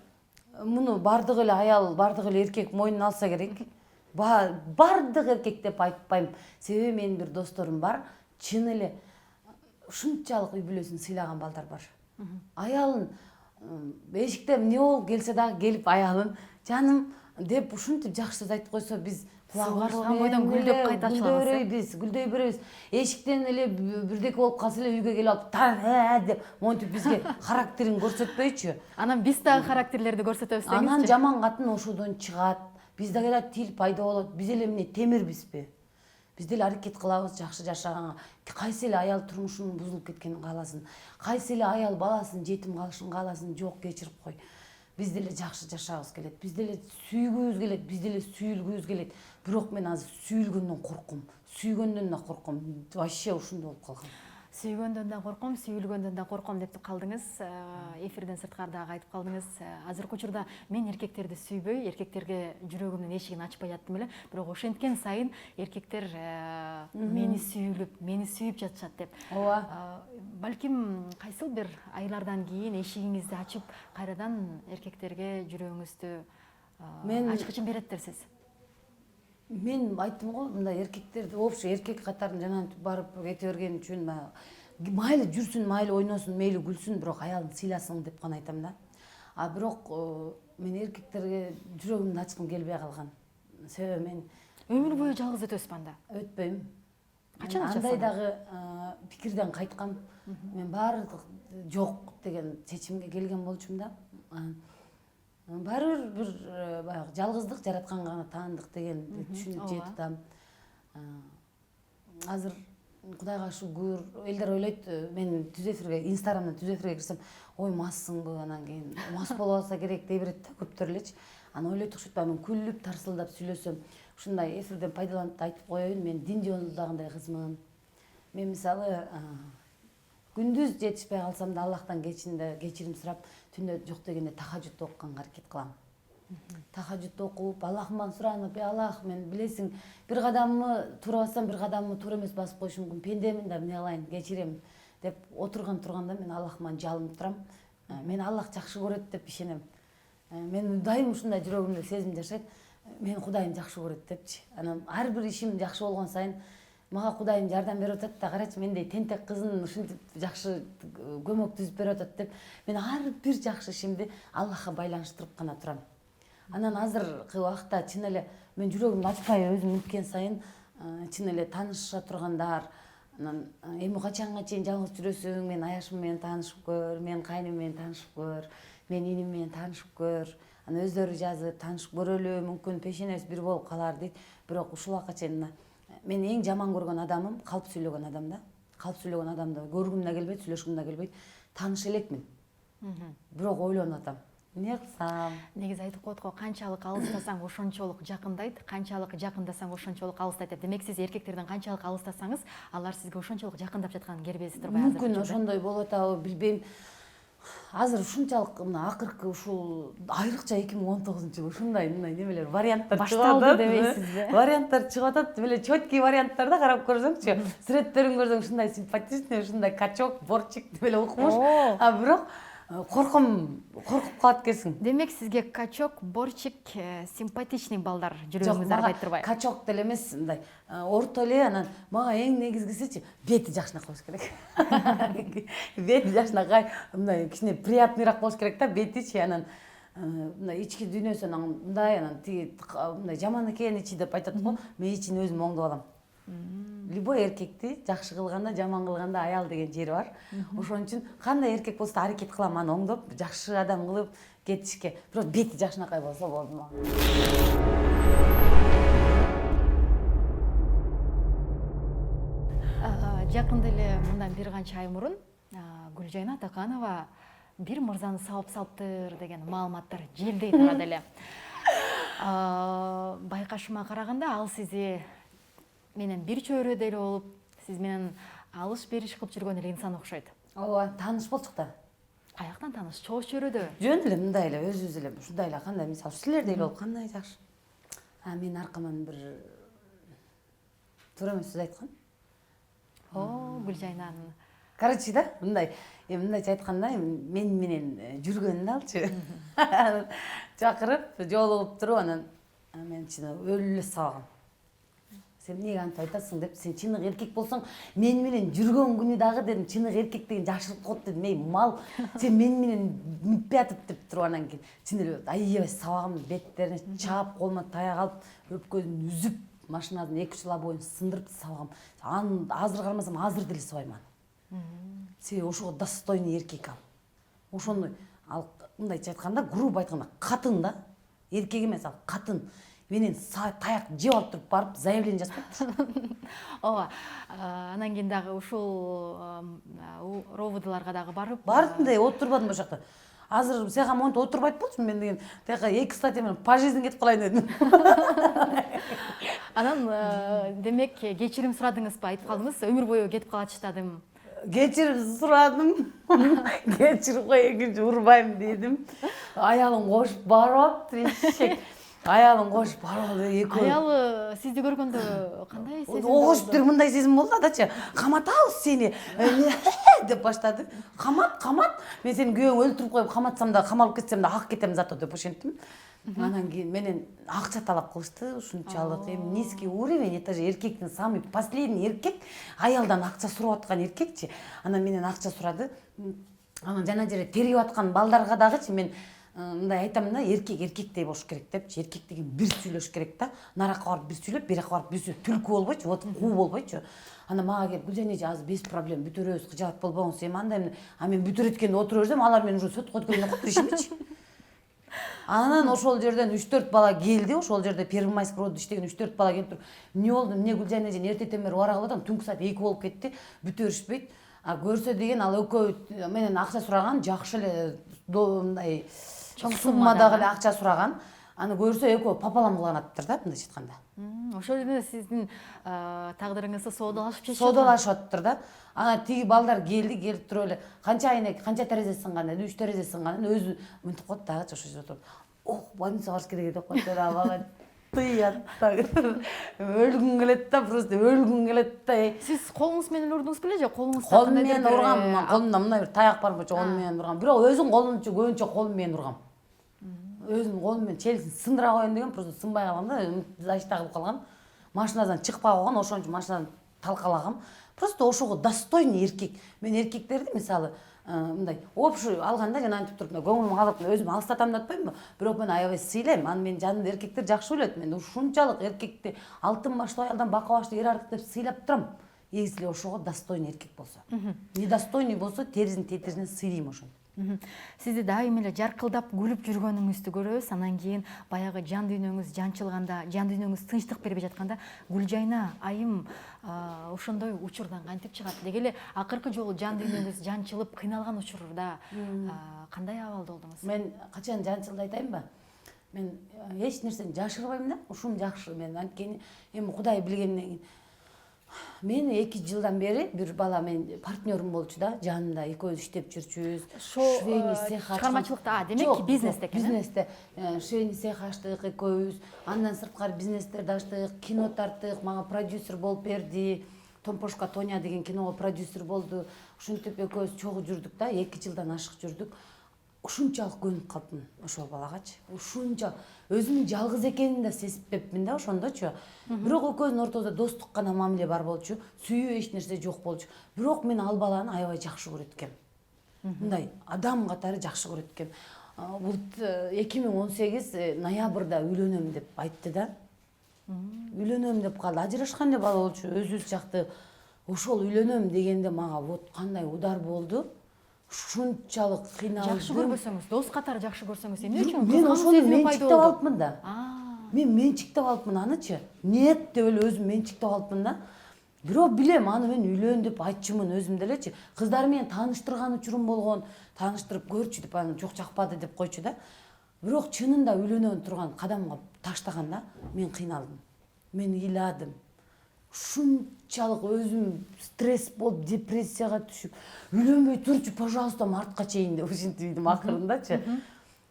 Муну бардык эле аял, бардык эле эркек мойнуна алса керек. Бардык эркек деп айтпайм. Себеби менин бир досторум бар, чын эле ушунчалык үй бүлөсүн сыйлаган балдар бар. Аялын эшикте эмне болуп келсе дагы келип аялын жаным деп ушинтип жакшы сөз айтып койсо, биз кулагыбыздан бойдон гүлдөп кайтачылабыз. Гүлдөй беребиз. Эшиктен эле бирдеке болуп калса эле үйгө келип алып деп монтип бизге характерин көрсөтпөйчү. Анан биз дагы характерлерди көрсөтөбүз деңизчи. Анан жаман катын ошодон чыгат. Бизде да тил пайда болот. Биз эле эмне темирбизби? Биз деле аракет кылабыз жакшы жашаганга. Кайсы эле аял турмушунун бузулуп кеткенин кааласын. Кайсы эле аял баласын жетим калышын кааласын. Жок, кечирип кой. Биз деле жакшы жашагыбыз келет. Биз деле сүйгүбүз келет. Биз деле сүйүлгүбүз келет. Бирок мен азыр сүйүлгөндөн корком. Сүйгөндөн да корком. Вообще ушундай болуп калгам. Сүйгөндөн да корком, сүйүлгөндөн да корком деп калдыңыз. Эфирден сырткарда айтып калдыңыз. Азыркы учурда мен эркектерди сүйбөй, эркектерге жүрөгүмдүн эшигин ачпай жаттым эле. Бирок ошенткен сайын эркектер мени сүйүп жатышат деп. Ооба. Балким кайсыл бир айлардан кийин эшигиңизди ачып, кайрадан эркектерге жүрөгүңүздү ачкычын береттерсиз. Мен айттым го, мындай эркектерди вообще эркек катарын жанагы барып кете берген үчүн майли жүрсүн, майли ойносун, мейли күлсүн, бирок аялын сыйласын деп гана айтам да. Бирок мен эркектерге жүрөгүмдү ачкым келбей калган. Себеби мен өмүр бою жалгыз өтөсүз анда? Өтпөйм. Качан андай дагы пикирден кайткам. Мен баардык жок деген чечимге келген болчумун да. Баары бир баягы жалгыздык жаратканга гана таандык деген түшүнүп жетем. Азыр Кудайга шүгүр, элдер ойлойт, мен түз эфирге, Инстаграмдан түз эфирге кирсем, ой массыңбы, анан кийин мас боло алса керек дей берет да көптөр элечи. Анан ойлойт окшотпайбы, мен күлүп, тарсылдап сүйлөсөм, ушундай эфирден пайдаланып айтып коеюн, мен дин жолдагандай кызмын. Мен мисалы күндүз жетишпей калсам да Аллахтан кечирим сурап, түндө жок дегенде тахажжуд окуганга аракет кылам. Тахажжуд окуп, Аллахыман суранып, Аллах, мен билесиң, бир кадамымы туура бассам, бир кадамымы туура эмес басып коюшум мүмкүн. Пендемин да, эмне кылайын, кечирем. деп турганда мен Аллахыма жалынып турам. Мен Аллах жакшы көрөт деп ишенем. Мен дайым ушундай жүрөгүмдө сезим жашайт. Мен Кудайым жакшы көрөт депчи. Анан ар бир ишим жакшы болгон сайын мага Кудайым жардам берип атат да, карачы мендей тентек кызын ушинтип жакшы көмөк түзүп берип атат деп мен ар бир жакшы ишимди Аллахка байланыштырып гана турам. Анан азыркы убакта чын эле мен жүрөгүмдү ачпай өзүм үткен сайын чын эле таанышыша тургандар, анан эми качанга чейин жалгыз жүрөсүң, мен аяшым менен таанышып көр, мен кайным менен таанышып көр, мен иним менен таанышып көр. Анан өздөрү жазып таанышып көрөлү, мүмкүн пешенебиз бир болуп калар дейт. Бирок ушул убакка чейин мен эң жаман көргөн адамым калп сүйлөгөн адам да. Калп сүйлөгөн адамды көргүм да келбейт, сүйлөшкүм да келбейт. Тааныша элекмин. Бирок ойлонуп атам. Эмне кылсам? Негизи айтып коет го, канчалык алыстасаң ошончолук жакындайт, канчалык жакындасаң ошончолук алыстайт деп. Демек сиз эркектерден канчалык алыстасаңыз, алар сизге ошончолук жакындап жатканын кербезиз турбай азыр. Мүмкүн ошондой болуп атабы, билбейм. Азыр ушунчалык мына акыркы ушул айрыкча 2019-жыл ушундай немелер варианттар башталды дебейсизби? Варианттар чыгып атат, эле четкий варианттарда карап көрсөңчү. Сүрөттөрүн көрсөң ушундай симпатичный, ушундай качок, борчик деп эле укмуш. Бирок коркуп калат экенсиң. Демек сизге качок, борчик, симпатичный балдар жүрөгүңүздө арбайт турбайбы? Качок деле эмес, мындай орто эле, анан мага эң негизгисичи бети жакшынакай болуш керек. Бети жакшынакай, мындай кичине приятныйраак болуш керек да, бетичи. Анан мындай ички дүйнөсү мындай, анан тиги мындай жаман экен ичи деп айтат го, мен ичин өзүм оңдоп алам. Любой эркекти жакшы кылганда, жаман кылганда аял деген жери бар. Ошон үчүн кандай эркек болсо да аракет кылам аны оңдоп, жакшы адам кылып кетишке. Бирок бети жакшынакай болсо болду мага. Жакында эле мындан бир канча ай мурун Гүлжайна Атаканова бир мырзаны сабап салыптыр деген маалыматтар желдей тарады эле. Байкашыма караганда ал сизи менен бир чөйрөдө эле болуп, сиз менен алыш бериш кылып жүргөн эле инсан окшойт. Ооба, тааныш болчук да. Каяктан тааныш? Чоң чөйрөдө. Жөн эле мындай эле өзүбүз эле ушундай эле кандай мисалы силердей эле болуп кандай жакшы. Мен аркаман бир туура эмес сөз айткан. Гүлжайнанын. Короче да, мындай айтканда мен менен жүргөнүн алчы. Чакырып, жолугуп туруп анан мен чын өлүп эле сабагам. Сен эмнеге антип айтасың деп, сен чыныгы эркек болсоң, мен менен жүргөн күнү дагы дедим, чыныгы эркек деген жашырып коет дедим. Эй, мал, сен мен менен мүнтпөй атып деп туруп анан кийин чын эле аябай сабагымды беттерине чаап, колума таяк алып, өпкөдөн үзүп, машинанын 2 лобоюн сындырып сабагам. Аны азыр кармасам, азыр деле сабайм аны. Себеби ошого достойный эркек ал. Ошондой, ал мындайча айтканда, грубо айтканда, катын да, эркек эмес ал, катын. Менен таяк жеп алып туруп барып заявление жазып коет. Ооба. Анан кийин дагы ушул ровдларга дагы барып. Бардым да, отурбадым ошол жакта. Азыр сага монтип отурбайт болчумун мен деген. Тияка 2 статья менен по жизни кетип калайын дедим. Анан демек кечирим сурадыңызбы? Айтып калдыңыз, өмүр бою кетип калат иштадым. Кечирим сурадым. Кечирип кой, экинчи урбайм дедим. Аялым кошуп барып атты. Аялым кошуп барып экөө. Аялы сизди көргөндө кандай сезим? Огошуптур мындай сезим болду дачы. Каматабыз сени деп баштады. Камат. Мен сени күйөөңү өлтүрүп коюп каматсам да, камалып кетсем да ак кетем зато деп ошентим. Анан кийин менен акча талап кылышты. Ушунчалык эми низкий уровень, это же эркектин самый последний эркек, аялдан акча сурап аткан эркекчи. Анан менен акча сурады. Анан жана жере тергеп аткан балдарга дагычы мен мындай айтам да, эркектей болуш керек депчи. Эркек деген бир сүйлөш керек да. Наракка барып бир сүйлөп, беракка барып бир сүйлөп, түлкү болбойчу, вот куу болбойчу. Ана мага келип, Гүлжайнеже азыр без проблем, бүтөрөбүз, кыжаат болбоңуз, эми андай. Мен бүтөр эткенде отура берсем, алар мени уже сотко өткөргөн коет ишимичи. Анан ошол жерден 3-4 бала келди, ошол жерде Первомайск роддо иштеген 3-4 бала келип туруп, эмне болду, эмне Гүлжайнеже эртеден бери убара кылып атам, түнкү саат 2 болуп кетти, бүтөрүшпөйт. Көрсө деген ал экөө менен акча сураган, жакшы эле мындай суммадагы эле акча сураган. Аны көрсө экөө папалам кылган атыптыр да, мындайча айтканда. Ошол жерде сиздин тагдырыңызды соодалашып чечип соодалашып атыптыр да. Ана тиги балдар келип туруп эле канча айнек, канча терезе сынган деди, 3 терезе сынган. Өзү мынтип коет дагычы ошол жерде отуруп. Больницага барыш керек деп коет эле абага. өлгүм келет да, просто өлгүм келет да. Сиз колуңуз менен урдуңуз беле же колуңузда Колум менен ургам, колумда мындай бир таяк бар болчу, колум менен ургам. Бирок өзүң колумчу көбүнчө колум менен ургам. Өзүм колум менен челсин сындыра коеюн деген, просто сынбай калгам да, защита кылып калгам. Машинадан чыкпай койгон, ошон үчүн машинадан талкалагам. Просто ошого достойный эркек. Мен эркектерди мисалы мындай общий алганда жана антип туруп көңүлүм калып өзүм алыстатам деп атпайм, бирок мен аябай сыйлайм. Аны менин жанымда эркектер жакшы билет. Мен ушунчалык эркекти алтын баштуу аялдан бака баштуу эр артык деп сыйлап турам. Если ошого достойный эркек болсо. Недостойный болсо теризин тетиринен сыйлайм ошону. Сизди дайым эле жаркылдап күлүп жүргөнүңүздү көрөбүз. Анан кийин баягы жан дүйнөңүз жанчылганда, жан дүйнөңүз тынчтык бербей жатканда Гүлжайна айым ошондой учурдан кантип чыгат? Деги эле акыркы жолу жан дүйнөңүз жанчылып кыйналган учурда кандай абалда болдуңуз? Мен качан жанчылды айтайынбы? Мен эч нерсени жашырбайм да. Ушун жакшы мен анткени эми Кудай билгенден кийин мен 2 жылдан бери бир бала мен партнерым болчу да, жанымда экөөбүз иштеп жүрчүбүз. Швейный цех ачтык. Чыгармачылыкта, демек бизнесте экен. Бизнесте швейный цех ачтык экөөбүз. Андан сырткары бизнестерди ачтык, кино тарттык, мага продюсер болуп берди. Томпошка Тоня деген киного продюсер болду. Ушинтип экөөбүз чогуу жүрдүк да, 2 жылдан ашык жүрдүк. Ушунчалык көнүп калдым ошол балагачы. Ушунча өзүмдүн жалгыз экенин да сезбепмин да ошондочу. Бирок экөөбүздүн ортобузда достук гана мамиле бар болчу. Сүйүү эч нерсе жок болчу. Бирок мен ал баланы аябай жакшы көрөт экем. Мындай адам катары жакшы көрөт экем. Бул 2018 ноябрда үйлөнөм деп айтты да. Үйлөнөм деп калды. Ажырашкан деп бала болчу. Өзүбүз жакты ошол үйлөнөм дегенде мага вот кандай удар болду. Ушунчалык кыйналдым. Жакшы көрбөсөңүз, дос катары жакшы көрсөңүз эмне үчүн? Мен ошону менчиктеп алыпмын да. Мен менчиктеп алыпмын анычы. Нет деп эле өзүм менчиктеп алыпмын да. Бирок билем, аны мен үйлөн деп айтчумун өзүм делечи. Кыздар менен тааныштырган учурум болгон, тааныштырып көрчү деп аны жок жакпады деп койчу да. Бирок чынында үйлөнө турган кадамга таштаганда мен кыйналдым. Мен ыйладым. Ушунчалык өзүм стресс болуп, депрессияга түшүп, үйлөнбөй турчу, пожалуйста, мартка чейин деп ушинтип идим акырындачы.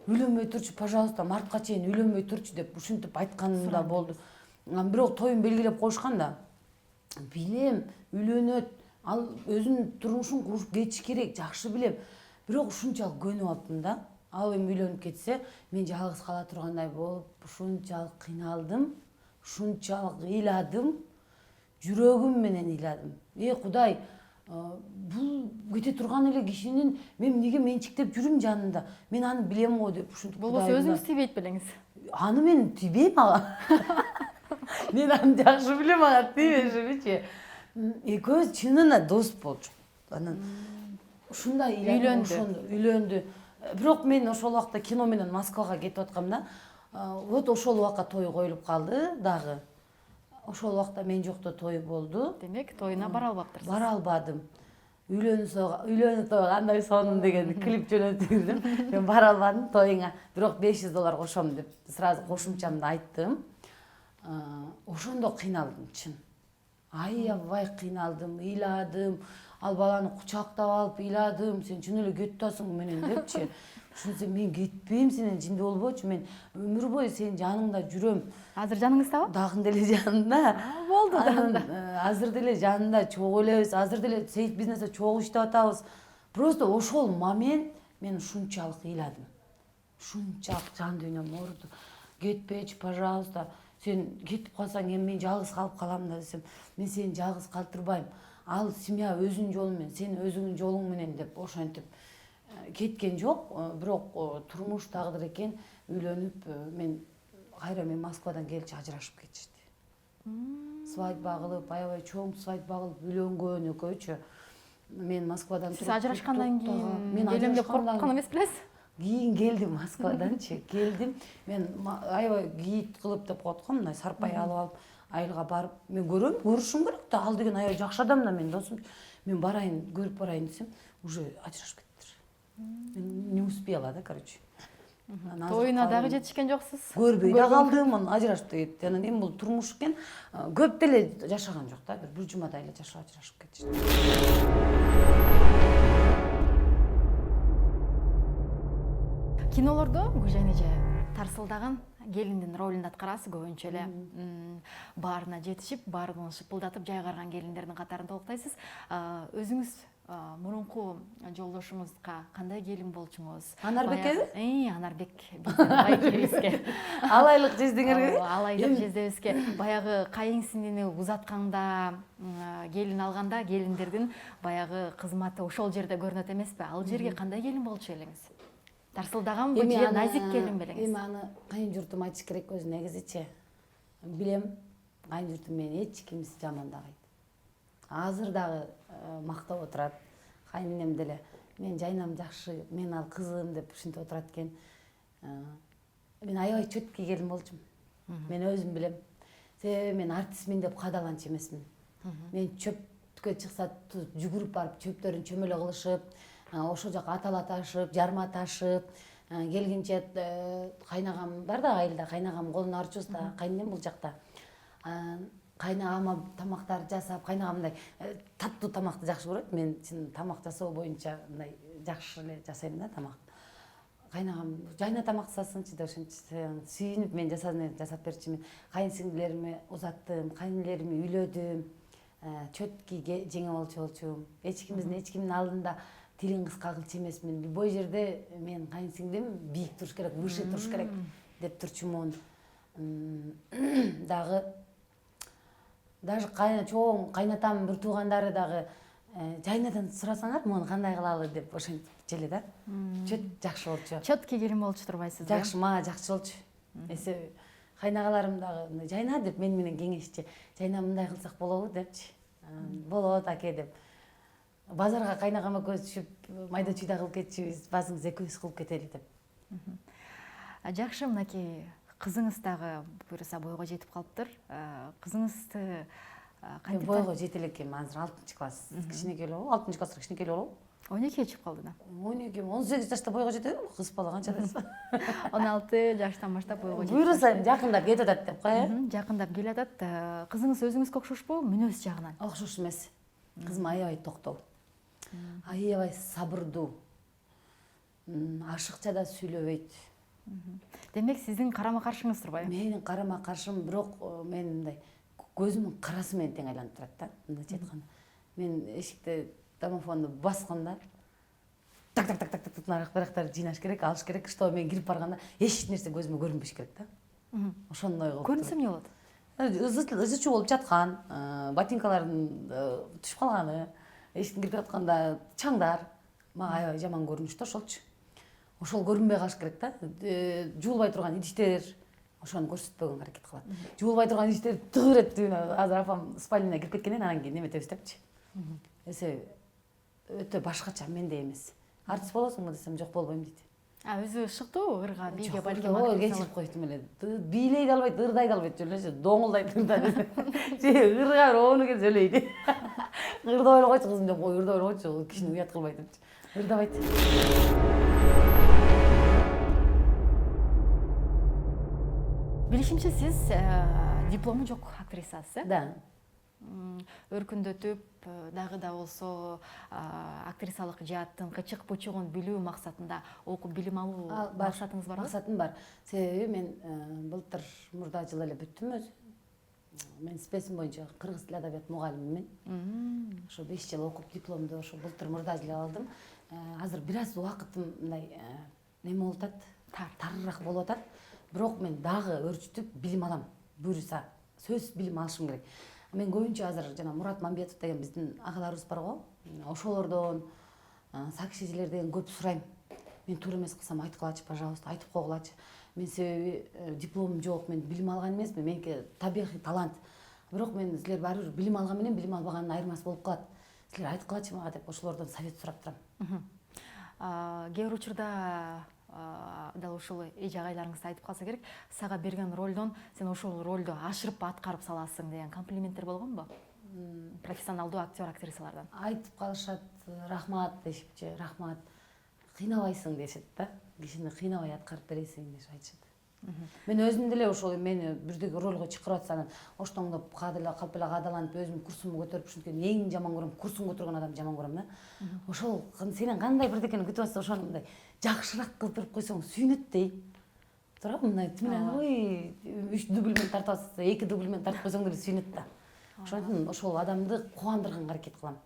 Үйлөнбөй турчу, пожалуйста, мартка чейин үйлөнбөй турчу деп ушинтип айтканым да болду. Бирок тоюн белгилеп коюшкан да. Билем, үйлөнөт, ал өзүнүн турмушун куруп кетиш керек, жакшы билем. Бирок ушунчалык көнүп алыпмын да. Ал эми үйлөнүп кетсе, мен жалгыз кала тургандай болуп, ушунчалык кыйналдым, ушунчалык ыйладым. Жүрөгүм менен ыйладым. Кудай, бул кете турган эле кишинин мен эмнеге менчиктеп жүрүм жанында? Мен аны билем го деп ушинтип. Болбосо өзүңүз тийбейт белеңиз. Аны мен тийбейм ага. Мен аны жакшы билем, ага тийбешимичи. Экөөбүз чынына дос болчук. Анан ушундай үйлөндү. Бирок мен ошол убакта кино менен Москвага кетип аткам да. Вот ошол убакка той коюлуп калды дагы. Ошол убакта мен жокто той болду. Демек, тоюна бара албаптырсыз. Бара албадым. Үйлөнүү той кандай сонун деген клип жөнөтүрдүм. Мен бара албадым тоюңа. Бирок $500 кошом деп сразу кошумчамды айттым. Ошондо кыйналдым чын. Аябай кыйналдым, ыйладым. Ал баланы кучактап алып ыйладым. Сен чын эле кетип атасың менен депчи. Ушинтсе мен кетпейм, сенен жинде болбочу, мен өмүр бою сенин жаныңда жүрөм. Азыр жаныңыздабы? Дагы деле жанында. Болду дагы. Азыр деле жанында чогуу элебиз, азыр деле сейт бизнесте чогуу иштеп атабыз. Просто ошол момент мен ушунчалык ыйладым. Ушунчалык жан дүйнөм ооруду. Кетпечи, пожалуйста. Сен кетип калсаң эми мен жалгыз калып калам да десем, мен сени жалгыз калтырбайм. Ал семья өзүнүн жолу менен, сен өзүңүн жолуң менен деп ошентип кеткен жок. Бирок турмуш тагдыр экен, үйлөнүп мен Москвадан келчи ажырашып кетишти. Свадьба кылып, аябай чоң свадьба кылып үйлөнгөн экөөчү. Мен Москвадан Сиз ажырашкандан кийин келем деп корккон эмес белесиз? Кийин келдим Москваданчы, келдим. Мен аябай гид кылып деп коет го, мындай сарпай алып айылга барып, мен көрүшүм керек да, ал деген аябай жакшы адам да менин досум. Мен барайын, көрүп барайын десем, уже ажырашып кеттир. Мен не успела да, короче. Тоюна дагы жетишкен жоксуз. Көрбөй да калдым, ажырашып да кетти. Анан эми бул турмуш экен, көп деле жашаган жок да, бир жумадай эле жашап ажырашып кетишти. Кинолордо Гүлжайна эже тарсылдаган келиндин ролун аткарасыз көбүнчө эле. Баарына жетишип, баарын шыпылдатып жайгарган келиндердин катарын толуктайсыз. Өзүңүз мурунку жолдошуңузга кандай келин болчуңуз? Анарбек эби? Анарбек байкебизге. Алайлык жездеңерге? Алайлык жездебизге. Баягы кайын сиңдини узатканда, келин алганда келиндердин баягы кызматы ошол жерде көрүнөт эмеспи? Ал жерге кандай келин болчу элеңиз? Тарсылдаганбы же назик келин белеңиз? Эми аны кайын журтум айтыш керек өзү негизичи. Билем, кайын журтум мени эч кимиз жамандабайт. Азыр дагы мактап отурат. Кайненем деле мен жайнам жакшы, мен ал кызым деп ушинтип отурат экен. Мен аябай чөткей келин болчумун. Мен өзүм билем. Себеби мен артистмин деп кадаланчу эмесмин. Мен чөпкө чыкса жүгүрүп барып чөптөрүн чөмөлө кылышып, ошол жака атала ташып, жарма ташып, келгенче кайнагам бар да айылда, кайнагам колун арчубуз да, кайненем бул жакта. Кайнагама тамактар жасап, кайнагам мындай таттуу тамакты жакшы көрөт. Мен чын тамак жасоо боюнча мындай жакшы эле жасайм да тамак. Кайнагам жайна тамак жасасынчы деп ошентип сүйүнүп мен жасап берчүмүн. Кайын сиңдилериме узаттым, кайнелериме үйлөдүм. Чөткий жеңе болчум. Эч кимдин алдында тилин кыска кылчу эмесмин. Любой жерде мен кайын сиңдим бийик туруш керек, выше туруш керек деп турчумун. Даже чоң кайнатамдын бир туугандары дагы жайнадан сурасаңар, муну кандай кылалы деп ошентип эле да. Жакшы болчу. Чөткей келин болчу турбайсызбы? Жакшы, мага жакшы болчу. Эсеби кайнагаларым дагы жайна деп мен менен кеңешчи. Жайна мындай кылсак болобу депчи. Болот аке деп. Базарга кайнагам экөөбүз түшүп, майда чүйда кылып кетчүбүз, базыңыз экөөбүз кылып кетели деп. Жакшы, мынакей кызыңыз дагы буюрса бойго жетип калыптыр. Кызыңызды кантип? Бойго жете элекем, азыр 6 класс. Кичинекей эле болобу? 6 класска кичинекей эле болобу? 12 чыгып калды да. 12, 18 жашта бойго жетеби? Кыз бала канча десе? 16 жаштан баштап бойго жетип. Буюрса жакындап кетип атат деп кой. Жакындап келатат. Кызыңыз өзүңүзгө окшошпу мүнөз жагынан? Окшош эмес. Кызым аябай токтоо. Аябай сабырдуу. Ашыкча да сүйлөбөйт. Демек сиздин карама каршыңыз турбайбы? Менин карама каршым, бирок мен мындай көзүмдүн карасы менен тең айланып турат да. Мындайча айтканда. Мен эшикте домофонду басканда так нарактарды жыйнаш керек, алыш керек, чтобы мен кирип барганда эч нерсе көзүмө көрүнбөш керек да. Ошондой кылып. Көрүнсө эмне болот? Ызычуу болуп жаткан, ботинкалардын түшүп калганы, эшиктен кирип жатканда чаңдар, мага аябай жаман көрүнүштү ошолчу. Ошол көрүнбөй калыш керек да. Жуулбай турган идиштер, ошону көрсөтпөгөнгө аракет кылат. Жуулбай турган идиштер тыгырет түбүнө. Азыр апам спальняга кирип кеткенден анан кийин неметебиз депчи. Эсеби өтө башкача, мендей эмес. Артист болосуңбу десем, жок болбойм дейт. Өзү шыктуу, ырга, бийге балким кечирип койдум эле. Бийлей да албайт, ырдай да албайт, эле доңулдайт ырда. Ырга роону келсе өлөйт. Ырдабай эле койчу кызым, жок, ырдабай эле койчу, кишини уят кылбайт депчи. Ырдабайт. Билишимче сиз диплому жок актрисасыз, э? Да. Өркүндөтүп, дагы да болсо актрисалык жааттын кычык бучугун билүү максатында окуп билим алуу максатыңыз барбы? Максатым бар. Себеби мен былтыр мурда жылы эле бүттүм өзү. Мен специм боюнча кыргыз тил адабият мугалимимин. Ошо 5 жыл окуп дипломду ошо былтыр мурда жылы алдым. Азыр бир аз убакытым мындай неме болуп атат, тарыраак болуп атат. Бирок мен дагы өрчүтүп билим алам. Буюрса сөзсүз билим алышым керек. Мен көбүнчө азыр жана Мурат Мамбетов деген биздин агаларыбыз бар го. Ошолордон, Сакиш эжелерден көп сурайм. Мен туура эмес кылсам айткылачы, пожалуйста, айтып койгулачы. Мен себеби дипломум жок, мен билим алган эмесмин, меники табигый талант. Бирок мен силер баары билим алган менен билим албаганын айырмасы болуп калат. Силер айткылачы мага деп ошолордон совет сурап турам. Кээ бир учурда дал ушул эже агайларыңыз айтып калса керек, сага берген ролдон сен ошол ролду ашырып аткарып саласың деген комплименттер болгонбу? Профессионалдуу актер, актрисалардан. Айтып калышат, рахмат дешипчи, рахмат. Кыйнабайсың дешет да. Кишини кыйнабай аткарып бересиң деп айтышат. Мен өзүм деле ошол мени бирдеги ролго чакырып атса, оштоңдоп калп эле кадаланып өзүм курсумду көтөрүп ушинткен эң жаман көрөм, курсун көтөргөн адамды жаман көрөм да. Ошол сенен кандай бирдекени күтүп атса, ошону мындай жакшыраак кылып берип койсоң сүйүнөт дей. турам мындай ой 3 дубльмен тартып атса 2 дубльмен тартып койсоң деле сүйүнөт да. Ошон үчүн ошол адамды кубандырганга аракет кылам.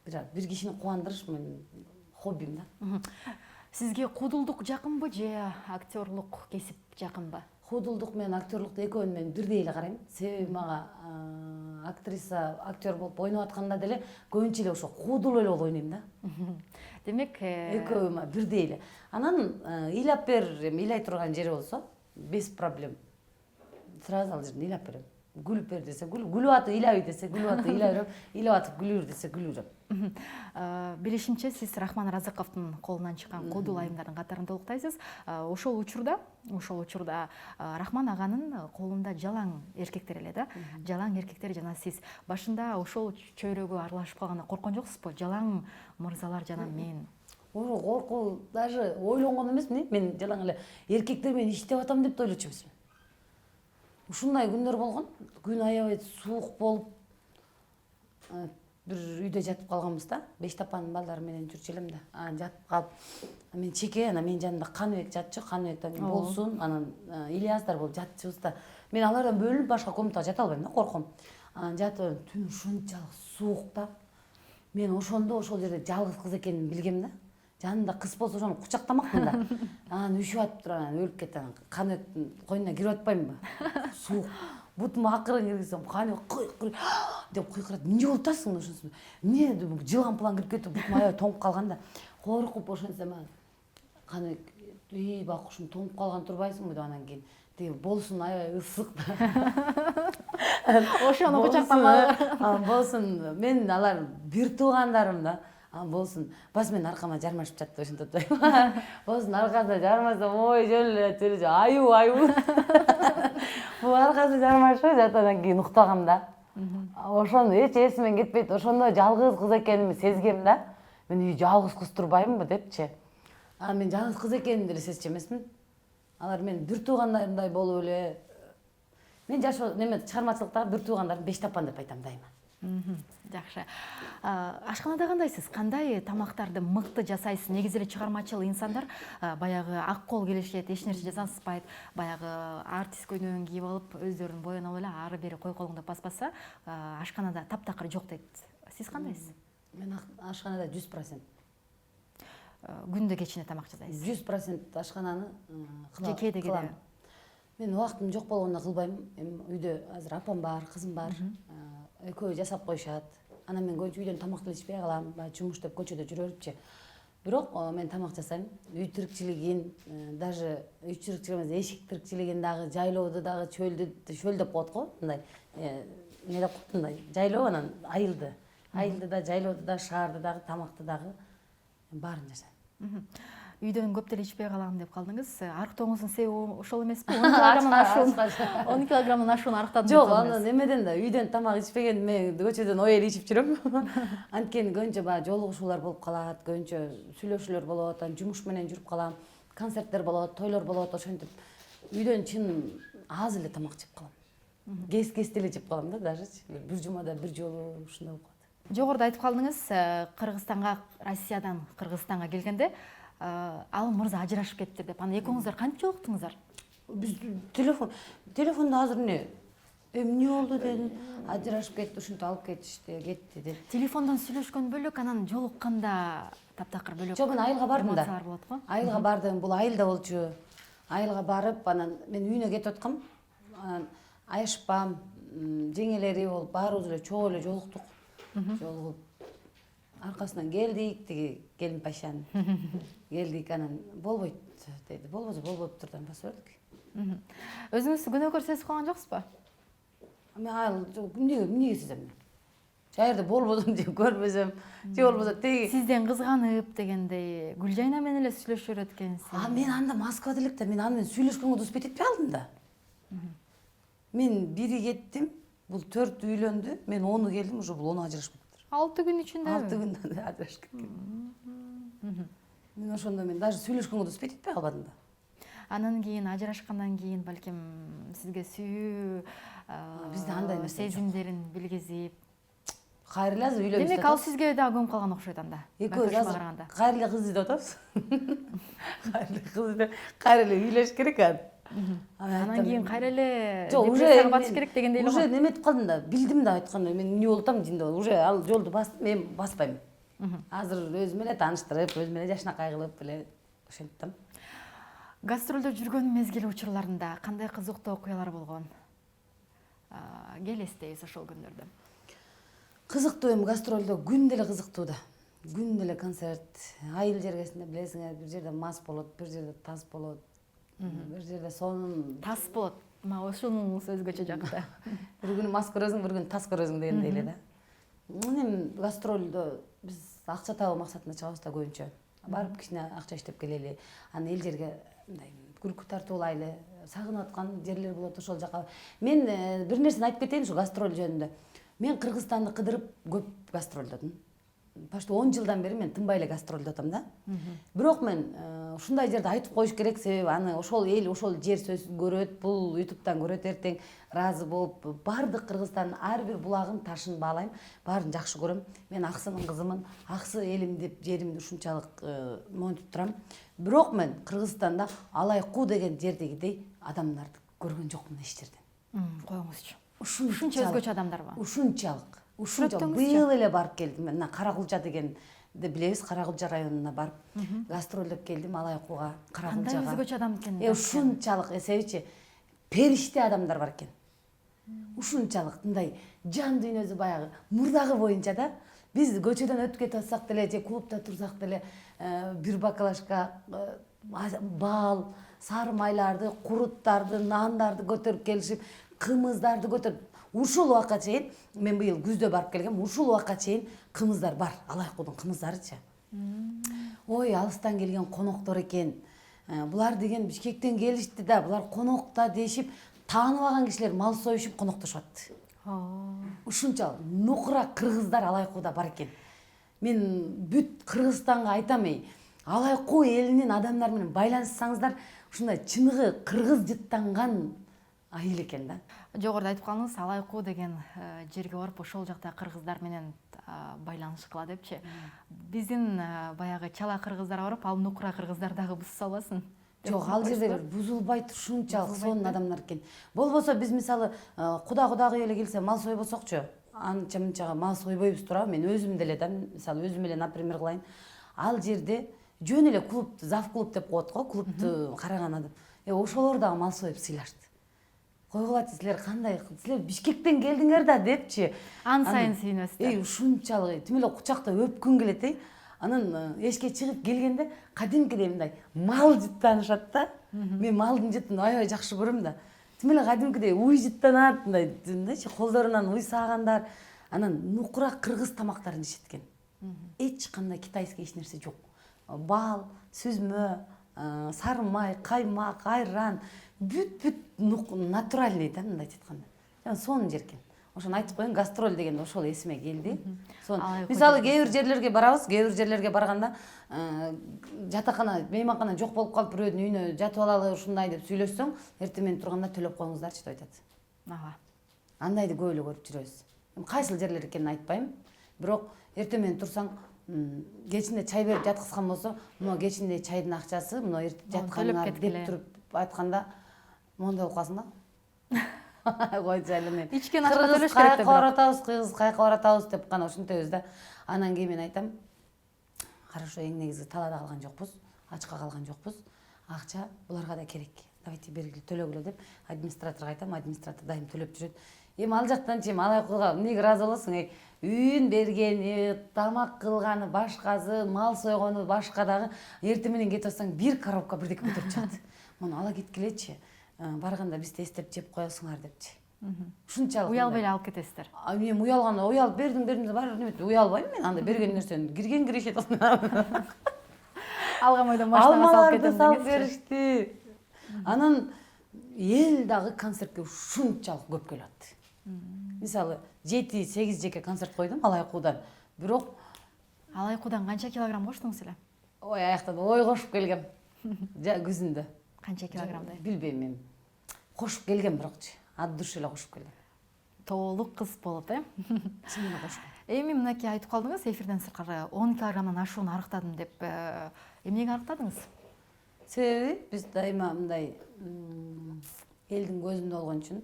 Бир кишини кубандырыш менин хоббим да. Сизге куудулдук жакынбы же актерлук кесип жакынбы? Куудулдук менен актерлукту экөөнүн мен бирдей эле карайм. Себеби мага актриса, актер болуп ойноп атканда деле көбүнчө эле ошо куудул эле болуп ойнойм да. Демек, Экөө мага бирдей эле. Анан ыйлап бер, ыйлай турган жери болсо, без проблем. Сразу ал жерден ыйлап берем. Күлүп бер десе, күлүп атып ыйлабый десе, күлүп атып ыйлай берем, ыйлап атып күлүр десе күлүп берем. Билишимче, сиз Рахман Разыковдун колунан чыккан куудул айымдардын катарында уктайсыз. Ошол учурда Рахман аганын колунда жалаң эркектер эле да. Жалаң эркектер жана сиз башында ошол чөйрөгө аралашып калганда корккон жоксузбу? Жалаң мырзалар жана мен. Коркуу даже ойлонгон эмесмин. Мен жалаң эле эркектер менен иштеп атам деп да ойлочу эмесмин. Ушундай күндөр болгон. Күн аябай суук болуп, бир үйдө жатып калганбыз да. Бештапанын балдары менен жүрчү элем да. Жатып калып, мен чеке, анан менин жанымда Каныбек жатчу. Каныбек болсун, анан Ильяздар болуп жатчубуз да. Мен алардан бөлүнүп башка комнатага жата албайм да, корком. Анан жатып, түн ушунчалык суук да. Мен ошондо ошол жерде жалгыз кыз экенин билгем да. Жанымда кыз болсо ошону кучактамакмын да. Анан үшүп атып туруп анан өлүп кетти. Каныбектин койнуна кирип атпаймынбы? Суук. Бутума акырын киргизсем, Каныбек кыйкырып деп кыйкырат. Эмне болуп атасың ошонусу? Эмне деп жылан план кирип кетип, бутум аябай тоңуп калган да. Коркуп ошентсем Каныбек, бакушум тоңуп калган турбайсыңбы деп анан кийин тиги болсун аябай ысык да. Ошону кучактамак. Болсун, мен алар бир туугандарым да. Болсун, бas мен аркама жармашып жатты ошентип атпайм. Болсун, аркасына жармасам, ой жөл аю. Бул аркасына жармашып жатып анан кийин уктагам да. Ошону эч эсимен кетпейт. Ошондо жалгыз кыз экенимди сезгем да. Мен жалгыз кыз турбаймынбы депчи. Мен жалгыз кыз экенимди деле сезчү эмесмин. Алар мен бир туугандарымдай болуп эле. Мен жашоо чыгармачылыктагы бир туугандарым Бештапан деп айтам дайыма. Жакшы. Ашканада кандайсыз? Кандай тамактарды мыкты жасайсыз? Негизи эле чыгармачыл инсандар баягы ак кол келишет, эч нерсе жасаспайт. Баягы артист көйнөгүн кийип алып, өздөрүн боенуп эле ары бери кой колуңду баспаса, ашканада таптакыр жок дейт. Сиз кандайсыз? Мен ашканада 100%. Күндө кечине тамак жасайсыз? 100% ашкананы Же кээде кылам. Мен убактым жок болгондо кылбайм. Үйдө азыр апам бар, кызым бар. Экөө жасап коюшат. Анан мен көчө үйдөн тамак деле ичпей калам, баягы жумуш деп көчөдө жүрө берипчи. Бирок мен тамак жасайм. Үй тирикчилигин, даже үй тирикчилиги эмес, эшик тирикчилигин дагы, жайлоодо дагы чөл деп коет го, мындай эмне деп коет, мындай жайлоо анан айылды. Айылды да, жайлоодо да, шаарды дагы, тамакты дагы баарын жасайм. Үйдөн көп деле ичпей калам деп калдыңыз. Арыктооңуздун себеби ошол эмеспи? 10 килограммдан ашууну арыктадым. Жок, анан эмеден да үйдөн тамак ичпеген мен көчөдөн ой эле ичип жүрөм. Анткени көбүнчө баягы жолугушуулар болуп калат, көбүнчө сүйлөшүүлөр болот, анан жумуш менен жүрүп калам. Концерттер болот, тойлор болот, ошентип үйдөн чын аз эле тамак жеп калам. Кес деле жеп калам да, дажечи. Бир жумада бир жолу ушундай болуп калат. Жогоруда айтып калдыңыз, Кыргызстанга, Россиядан Кыргызстанга келгенде ал мырза ажырашып кетти деп. Аны экөөңүздөр кантип жолуктуңуздар? Биз телефондо азыр эмне болду дедим, ажырашып кетти, ушинтип алып кетти деп. Телефондон сүйлөшкөн бөлөк, анан жолукканда таптакыр бөлөк. Жок, мен айылга бардым да. Эмоциялар болот го. Айылга бардым, бул айылда болчу. Айылга барып, анан мен үйүнө кетип аткам. Аяшпам, жеңелери болуп, баарыбыз эле чогуу эле жолуктук. Жолугуп аркасынан келдик, тиги келин пашан. Келдик, анан болбойт деди. Болбосо болбоптур деп баса бердик. Өзүңүздү күнөөкөр сезип калган жоксузбу? Мен айыл эмнеге сезем? Жайырда болбосом же көрбөсөм, же болбосо теги Сизден кызганып дегендей Гүлжайна менен эле сүйлөшөр экенсиз. Мен анда Москвада элек да, мен аны менен сүйлөшкөнгө да успеть этпей калдым да. Мен бири кеттим, бул 4 үйлөндү, мен 10 келдим, уже бул 10 ажырашып кетти. 6 күн ичинде. 6 күндө ажырашып кеткен. Мен ошондо даже сүйлөшкөнгө да успеть этпей калбадым да. Анан кийин ажырашкандан кийин балким сизге сүйүү бизде андай нерсе жок. сезимдерин билгизип. Кайра эле азыр үйлөнүп. Демек ал сизге дагы көңүп калган окшойт анда. Экөөбүз азыр кайра эле кыз издеп атабыз. Кайра эле үйлөш керек аны. Анан кийин кайра эле Жок, депрессияга батыш керек дегендей эле уже го. неметип калдым да, билдим да айтканда мен эмне болуп атам жинде уже ал жолду бастым, мен баспайм. Азыр өзүм эле тааныштырып, өзүм эле жашынакай кылып эле ошентип атам. Гастролдо жүргөн мезгил учурларында кандай кызыктуу окуялар болгон? Келестейбиз ошол күндөрдө. Кызыктуу эми гастролдо күн деле кызыктуу да. Күн деле концерт. Айыл жергесинде билесиңер, бир жерде мас болот, бир жерде тас болот. Бир жерде сонун Тас болот. Ушунуңуз өзгөчө жакты. бир күнү мас көрөсүң, бир күнү тас көрөсүң дегендей эле да. Эми гастролдо биз акча табуу максатында чыгабыз да көбүнчө. Барып кичине акча иштеп келели. Анан эл жерге мындай күлкү тартуулайлы, сагынып аткан жерлер болот ошол жака. Мен бир нерсени айтып кетейин ушу гастроль жөнүндө. Мен Кыргызстанды кыдырып көп гастролдодум. Почти 10 жылдан бери мен тынбай эле гастролдотом да. Бирок мен ушундай жерде айтып коюш керек, себеби аны ошол эл, ошол жер сөз көрөт, бул ютубтан көрөт эртең, ыраазы болуп, баардык Кыргызстандын ар бир булагын, ташын баалайм, баарын жакшы көрөм. Мен аксынын кызымын, аксы элим деп жеримди ушунчалык монтип турам. Бирок мен Кыргызстанда Алайкуу деген жердегидей адамдарды көргөн жокмун эч жерден. Коюңузчу. Ушунча өзгөчө адамдарбы? Ушунчалык. Сүрөттөңүзчү? Быйыл эле барып келдим. Мына Каракулжа дегенди билебиз, Каракулжа районуна барып гастролдоп келдим Алайкууга, Кандай Каракулжага. өзгөчө адам экен? Ушунчалык эсебичи периште адамдар бар экен. Ушунчалык мындай жан дүйнөсү баягы мурдагы боюнча да. Биз көчөдөн өтүп кетип атсак деле же клубда турсак деле бир баклажка бал, сары майларды, куруттарды, нандарды көтөрүп келишип, кымыздарды көтөрүп, ушул убакка чейин мен быйыл күздө барып келгем, ушул убакка чейин кымыздар бар. Алайкуудун кымыздарычы. Ой, алыстан келген коноктор экен. Булар деген Бишкектен келишти да, булар конокта дешип, тааныбаган кишилер мал союшуп коноктошот. Ушунчалык нукура кыргыздар Алайкууда бар экен. Мен бүт Кыргызстанга айтам, Алайкуу элинин адамдары менен байланыссаңыздар, ушундай чыныгы кыргыз жыттанган айыл экен да. Жогоруда айтып калдыңыз, Алайкуу деген жерге барып ошол жакта кыргыздар менен байланышкыла депчи. Биздин баягы чала кыргыздарга барып, ал нукура кыргыздар дагы бузса албасын. Жок, ал жердегилер бузулбайт, ушунчалык сонун адамдар экен. Болбосо биз мисалы кудагый эле келсе мал сойбосокчу, анча мынчага мал сойбойбуз туурабы? Мен өзүм деле да, мисалы өзүм эле например кылайын. Ал жерде жөн эле клуб, зав клуб деп коет го, клубту караган адам. Ошолор дагы мал союп сыйлашты. Койгула силер кандай, силер Бишкектен келдиңер да депчи. Ан сайын сүйүнөсүздөр. Ушунчалык тим эле кучактап өпкүң келет. Анан эшикке чыгып келгенде кадимкидей мындай мал жыттанышат да. Мен малдын жытын аябай жакшы көрөм да. Тим эле кадимкидей уй жыттанат, мындайчы колдорунан уй саагандар. Анан нукура кыргыз тамактарын ишет экен. Эч кандай китайский эч нерсе жок. Бал, сүзмө, сары май, каймак, айран, бүт натуральный да, мындайча айтканда. Сонун жер экен. Ошону айтып коеюн, гастроль дегенде ошол эсиме келди. Мисалы кээ бир жерлерге барабыз, кээ бир жерлерге барганда жатакана, мейманкана жок болуп калып, бирөөдүн үйүнө жатып алалы ушундай деп сүйлөшсөң, эртең менен турганда төлөп коюңуздарчы деп айтат. Андайды көп эле көрүп жүрөбүз. Кайсыл жерлер экенин айтпайм, бирок эртең менен турсаң, кечинде чай берип жаткызган болсо, мына кечинде чайдын акчасы, мына жатканыңар деп туруп айтканда, моундай болуп каласың да. Койчу эле мен. Ичкен ашка төлөш керек деп. Кыргыз кайка баратабыз деп гана ушинтебиз да. Анан кийин мен айтам, хорошо, эң негизи талаада калган жокпуз, ачка калган жокпуз. Акча буларга да керек. Давайте бергиле, төлөгүлө деп администраторго айтам, администратор дайым төлөп жүрөт. Эми ал жактан Алайкууга эмнеге ыраазы болосуң? Үйүн бергени, тамак кылганы башкасы, мал сойгону башка дагы, эртең менен кетип атсаң бир коробка бирдеке көтөрүп чыгат. Муну ала кеткилечи. Барганда бизди эстеп жеп коесуңар депчи. Ушунчалык. Уялбай эле алып кетесиздер. Мен уялганда уялып бердим баары неме уялбайм мен, анда берген нерсени киришет. Алган бойдон машинага салып кетем салып беришти. Анан эл дагы концертке ушунчалык көп келет. Мисалы 7-8 жеке концерт койдум Алайкуудан. Бирок Алайкуудан канча килограмм коштуңуз эле? Ой, аяктан ой кошуп келгем. Күзүндө. Канча килограммдай? Билбейм мен. Кошуп келгем бирокчу. Ат душ эле кошуп келгем. Тоолук кыз болот, Чын эле кошуп. Эми мынакей айтып калдыңыз, эфирден сырткары 10 килограммдан ашууну арыктадым деп. Эмнеге арыктадыңыз? себеби биз дайыма мындай элдин көзүндө болгон үчүн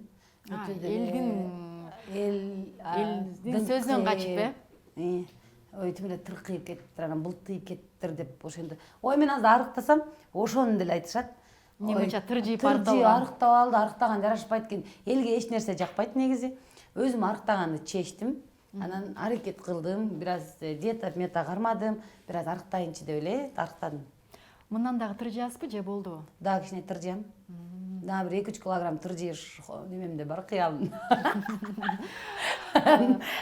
элдин сөзүнөн качып ой тим эле тыркыйып кетиптир анан былтыйып кетиптир деп ошентип ой мен азыр арыктасам ошону деле айтышат. эмне боюнча тыржыйып арыктап алды, арыктаган жарашпайт экен. Элге эч нерсе жакпайт негизи. Өзүм арыктаганды чечтим. Анан аракет кылдым, бир аз диета мета кармадым, бир аз арыктайынчы деп эле арыктадым. Мындан дагы тыржыясызбы же болдубу? Дагы кичине тыржыям. Дагы бир 2-3 килограмм тыржыйыш немемде бар, кыялым.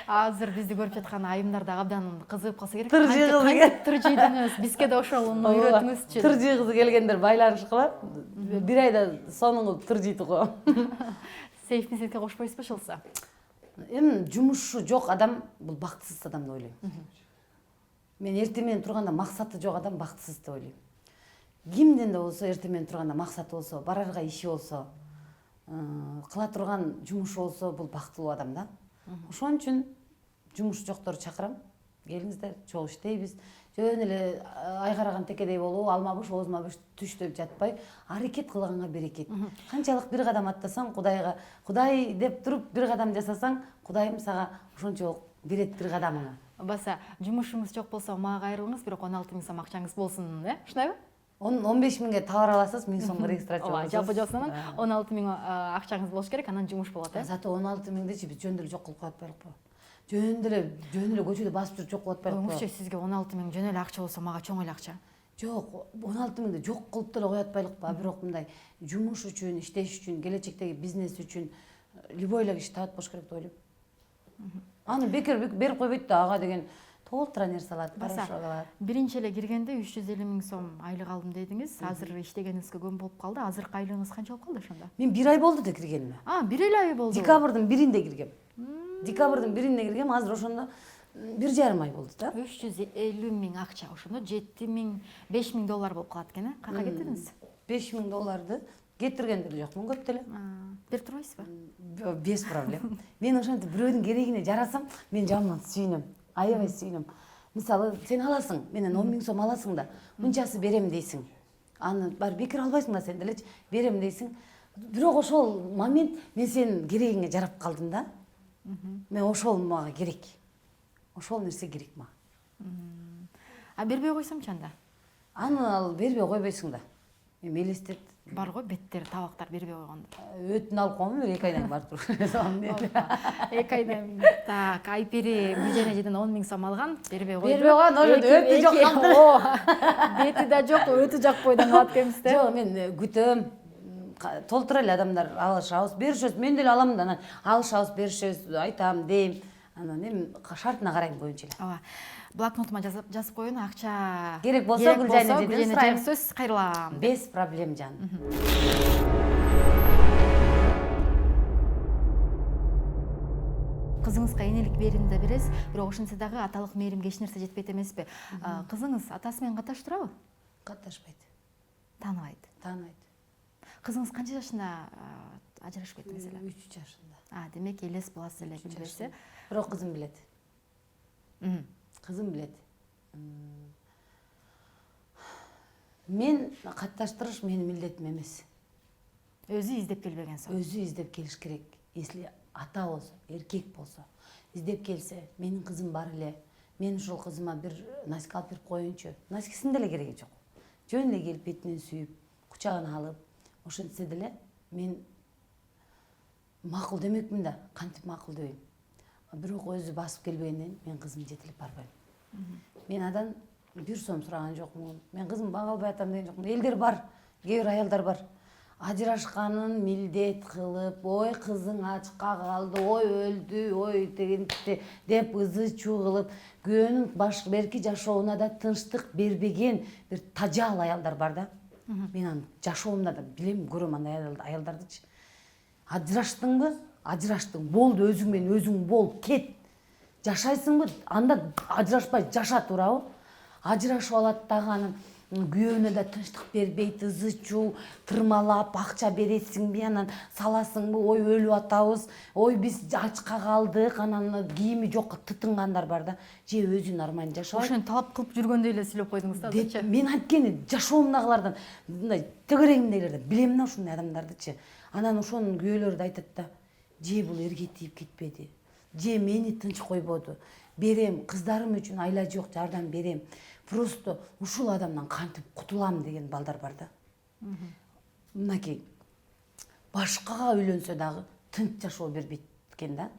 Азыр бизди көрүп жаткан айымдар да абдан кызыгып калса керек. Тыржыйгыз Кантип тыржыйдыңыз? Бизге да ошону үйрөтүңүзчү. Тыржыйгысы келгендер байланышкыла. Бир айда сонун кылып тыржыйт го. Сейфтинизге кошпойсузбу ошолсо? Эми жумушу жок адам бул бактысыз адам деп ойлойм. Мен эртең менен турганда максаты жок адам бактысыз деп ойлойм. Кимден да болсо эртең менен турганда максаты болсо, барарга иши болсо, кыла турган жумушу болсо, бул бактылуу адам да. Ошон үчүн жумуш жокторду чакырам. Келиңиздер, чогуу иштейбиз. Жөн эле ай караган текедей болуп, алма буш, оозума буш түштөп жатпай, аракет кылганга берекет. Канчалык бир кадам аттасаң, Кудайга, Кудай деп туруп бир кадам жасасаң, Кудайым сага ошончолук берет бир кадамыңа. Баса, жумушуңуз жок болсо мага кайрылыңыз, бирок 16 000 сом акчаңыз болсун, ошондойбу? 15 миңге товар аласыз, 1000 сомго регистрация Ооба, болосуз. жалпы жосунан 16 000 акчаңыз болуш керек, анан жумуш болот, Зато 16 миңдечи биз жөн деле жок кылып коюп атпайлыкпы? Жөн деле көчөдө басып жүрүп жок кылып атпайлыкпы? Мукче сизге 16 000 жөн эле акча болсо мага чоң эле акча. Жок, 16 миңди жок кылып деле коюп атпайлыкпы? Бирок мындай жумуш үчүн, иштеш үчүн, келечектеги бизнес үчүн любой эле киши табат болуш керек деп ойлойм. Аны бекер берип койбойт да, ага деген толтура нерсе алат, бараша алат. Биринчи эле киргенде 350 000 сом айлык алдым дедиңиз. Азыр иштегениңизге көп болуп калды. Азыркы айлыгыңыз канча болуп калды ошондо? Мен 1 ай болду да киргениме. Бир эле ай болду. Декабрдын 1-inde киргем. Декабрдын 1-inde киргем, азыр ошондо 1,5 ай болду да. 350 000 акча ошондо 7 000, 5 000 доллар болуп калат экен, Кака кетирдиңиз? 5 000 долларды кетирген деле жокмун көп деле. Берип турбайсызбы? Без проблем. Мен ошентип бирөөнүн керегине жарасам, мен жаман сүйүнөм. Аябай сүйүнөм. Мисалы, сен аласың, менен 10 000 сом аласың да, мынчасы берем дейсиң. Аны бар бекер албайсың да сен делечи, берем дейсиң. Бирок ошол момент мен сенин керегиңе жарап калдым да. Мен ошол мага керек. Ошол нерсе керек мага. Бербей койсомчу анда? Аны ал бербей койбойсуң да. Мен элестет. Бар го беттер, табактар бербей койгондо. Өтүн алып койгом, 2 айдан барып туруп. 2 айдан. Так, Айпери Гүлжан эжеден 10 000 сом алган, бербей койду. Бербей койгон, ошо өтү жок калды. Бети да жок, өтү жакпойдон калат экенбизде. Жок, мен күтөм. Толтура эле адамдар алышабыз, беришебиз. Мен деле алам да, анан алышабыз, беришебиз, айтам, дейм. Анан эми шартына карайм боюнча эле. Ооба. Блокнотума жазып коюн, акча керек болсо Гүлжан эжеден сурайм. Сөз кайрылам. Без проблем, жан. Кызыңызга энелик мээрим да бересиз, бирок ошентсе дагы аталык мээримге эч нерсе жетпейт эмеспи? Кызыңыз атасы менен каташ турабы? Каташпайт. Тааныбайт. Тааныбайт. Кызыңыз канча жашында ажырашып кетти мисалы? 3 жашында. Демек элес буласыз эле билбесе. Бирок кызым билет. Кызым билет. Мен катташтырыш менин милдетим эмес. Өзү издеп келбеген соң. Өзү издеп келиш керек. Если ата болсо, эркек болсо, издеп келсе, менин кызым бар эле. Мен ушул кызыма бир носка алып берип коеюнчу. Носкасынын деле кереги жок. Жөн эле келип бетинен сүйүп, кучагына алып, ошентсе деле мен макул демекмин да, кантип макул дебейм. Бирок өзү басып келбегенден мен кызым жетилип барбайм. Мен адан 1 сом сураган жокмун. Мен кызым бага албай атам деген жокмун. Элдер бар, кээ бир аялдар бар. Ажырашканын милдет кылып, ой кызың ачка калды, ой өлдү, ой дегенде деп ызы чуу кылып, күйөөнүн берки жашоонуна да тынчтык бербеген бир тажал аялдар бар да. Мен аны жашоомда да билем, көрөм андай аялдардычы. Ажыраштыңбы? Ажыраштың. Болду, өзүң менен өзүң бол, кет. Жашайсыңбы? Анда ажырашпай жаша турабы? Ажырашып алат дагы анан күйөөнө да тынчтык бербейт, ызы чуу, тырмалап акча бересиңби, анан саласыңбы, ой өлүп атабыз, ой биз ачка калдык, анан кийими жок тытынгандар бар да, же өзү нормально жашабайт. Ошону талап кылып жүргөндөй эле сүйлөп койдуңуз да азырчы. Мен анткени жашоомдагылардан мындай тегерегимдегилерден билем да ушундай адамдардычы. Анан ошонун күйөөлөрү да айтат да, же бул эрге тийип кетпеди, же мени тынч койбоду, берем, кыздарым үчүн айла жок жардам берем, просто ушул адамдан кантип кутулам деген балдар бар да. Мынакей башкага үйлөнсө дагы тынч жашоо бербейт экен да.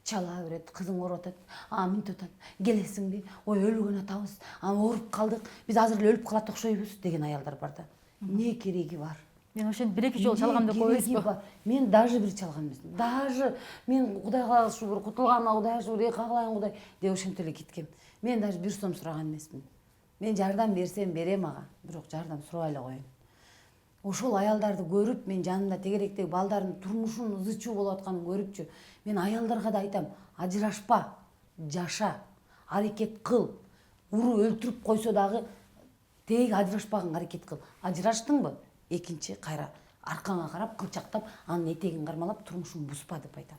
Чала берет, кызың ооруп атат, мынтип атат, келесиңби, ой өлгөн атабыз, ооруп калдык, биз азыр эле өлүп калат окшойбуз деген аялдар бар да. Не кереги бар? Мен ошентип бир эки жолу чалгам деп койбойсузбу? Мен даже бир чалган эмесмин. Даже мен Кудай каалашы бир кутулганда Кудай шүгүр, каалайын Кудай деп ошентип эле кеткем. Мен даже бир сом сураган эмесмин. Мен жардам берсем берем ага, бирок жардам сурабай эле коеюн. Ошол аялдарды көрүп, мен жанымда тегеректеги балдардын турмушунун ызы чуу болуп атканын көрүпчү. Мен аялдарга да айтам, ажырашпа, жаша, аракет кыл. Уру өлтүрүп койсо дагы теги ажырашпаганга аракет кыл. Ажыраштыңбы? Экинчи кайра аркаңа карап, кылчактап, анын этегин кармалап турмушун бузпа деп айтам.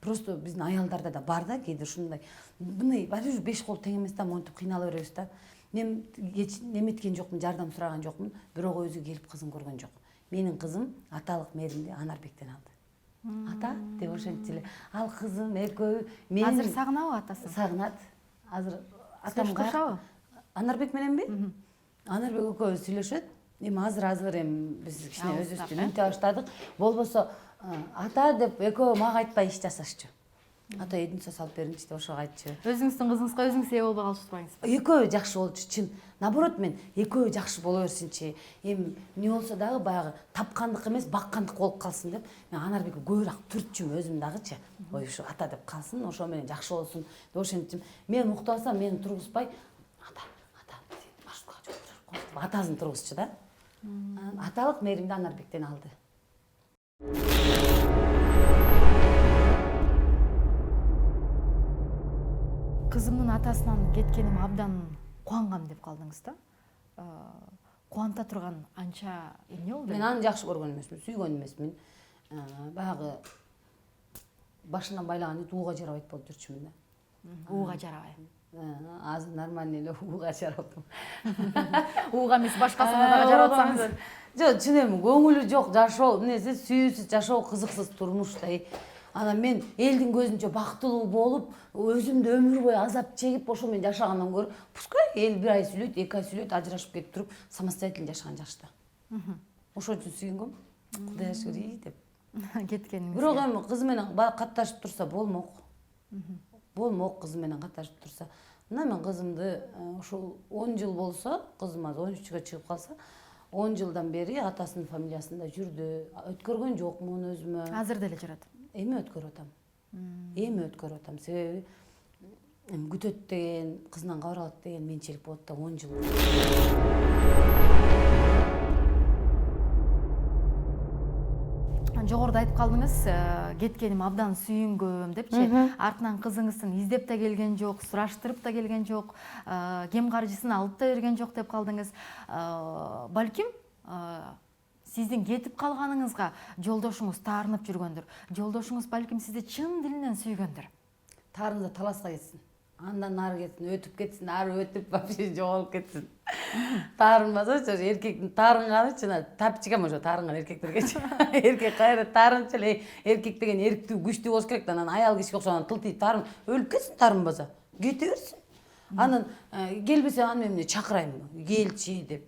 Просто биздин аялдарда да бар да кээде ушундай. Мындай баары беш кол тең эмес да, монтип кыйнала беребиз да. Мен неметкен жокмун, жардам сураган жокмун, бирок өзү келип кызын көргөн жок. Менин кызым аталык мээримди Анарбектен алды. Ата деп ошентип эле. Ал кызым экөө мен Азыр сагынабы атасын? Сагынат. Азыр атам кашабы? Анарбек мененби? Анарбек экөөбүз сүйлөшөт. Эми азыр эми биз кичине өзүбүздү үнтө баштадык. Болбосо ата деп экөө мага айтпай иш жасашчу. Ата эдинсе салып бериңчи деп ошого айтчу. Өзүңүздүн кызыңызга өзүңүз ээ болбой калышпайсызбы? Экөө жакшы болчу, чын. Наоборот, мен экөө жакшы боло берсинчи. Эми эмне болсо дагы баягы тапкандык эмес, баккандык болуп калсын деп, мен Анарбекке көбүрөөк түртчүм өзүм дагычы. Ой, ушу ата деп калсын, ошо менен жакшы болсун деп ошентчим. Мен уктабасам, мени тургузбай, ата маршруткага жооп берип атасын тургузчу да. Аталык мээримди Анарбектен алды. Кызымдын атасынан кеткениме абдан кубангам деп калдыңыз да. Кубанта турган анча эмне болду? Мен аны жакшы көргөн эмесмин, сүйгөн эмесмин. Баягы башынан байлаган ит ууга жарабайт болуп жүрчүмүн да. Ууга жарабай. Азыр нормальный эле ууга жарабым. Ууга эмес башкасына дагы жарап атсаңыз. Жок, чын эми көңүлү жок жашоо, эмнеси сүйүүсүз жашоо, кызыксыз турмуштай. Анан мен элдин көзүнчө бактылуу болуп, өзүмдү өмүр бою азап чегип ошо менен жашагандан көрө, пускай эл бир ай сүйлөйт, 2 ай сүйлөйт, ажырашып кетип туруп, самостоятельно жашаган жакшы да. Ошон үчүн сүйүнгөм. Кудай шүгүр деп. Кеткениңиз. Бирок эми кызы менен катташып турса болмок. Болмок кызы менен катташып турса. Мына мен кызымды ушул 10 жыл болсо, кызым азыр 13-кө чыгып калса, 10 жылдан бери атасынын фамилиясында жүрдү. Өткөргөн жокмун өзүмө. Азыр деле жүрөт. Эми өткөрүп атам. Эми өткөрүп атам. Себеби күтөт деген, кызынан кабар алат деген менчилик болот да 10 жыл. Жогоруда айтып калдыңыз, кеткеним абдан сүйүнгөм депчи. Артынан кызыңыздын издеп да келген жок, сураштырып да келген жок, кем каржысын алып да берген жок деп калдыңыз. Балким сиздин кетип калганыңызга жолдошуңуз таарынып жүргөндүр. Жолдошуңуз балким сизди чын дилинен сүйгөндүр. Таарынса таласка кетсин. Андан нары кетсин, өтүп кетсин, ары өтүп вообще жоголуп кетсин. Таарынбасачы, эркектин таарынганы чына тапчыгам ошо таарынган эркектерге. Эркек кайра таарынчу эле, эркек деген эрктүү, күчтүү болуш керек да, анан аял кишиге окшогон тылтый таарын, өлүп кетсин таарынбаса. Кете берсин. Анан келбесе аны эмне чакырайынбы? Келчи деп.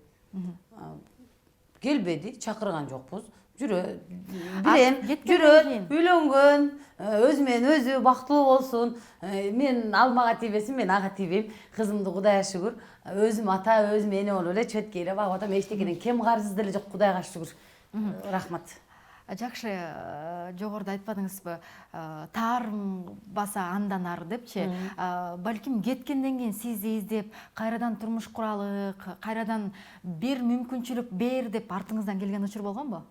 Келбеди, чакырган жокпуз. Билем, жүрөт, үйлөнгөн, өзү менен өзү бактылуу болсун. Мен алмага тийбесин, мен ага тийбейм. Кызымды Кудайга шүгүр, өзүм ата, өзүм эне болуп эле чөткөйлөп багып атам. Эчтекеден кем каржысы деле жок, Кудайга шүгүр. Рахмат. Жакшы, жогоруда айтпадыңызбы, таарынбаса андан ары депчи. Балким кеткенден кийин сизди издеп, кайрадан турмуш куралык, кайрадан бир мүмкүнчүлүк бер деп артыңыздан келген учур болгонбу?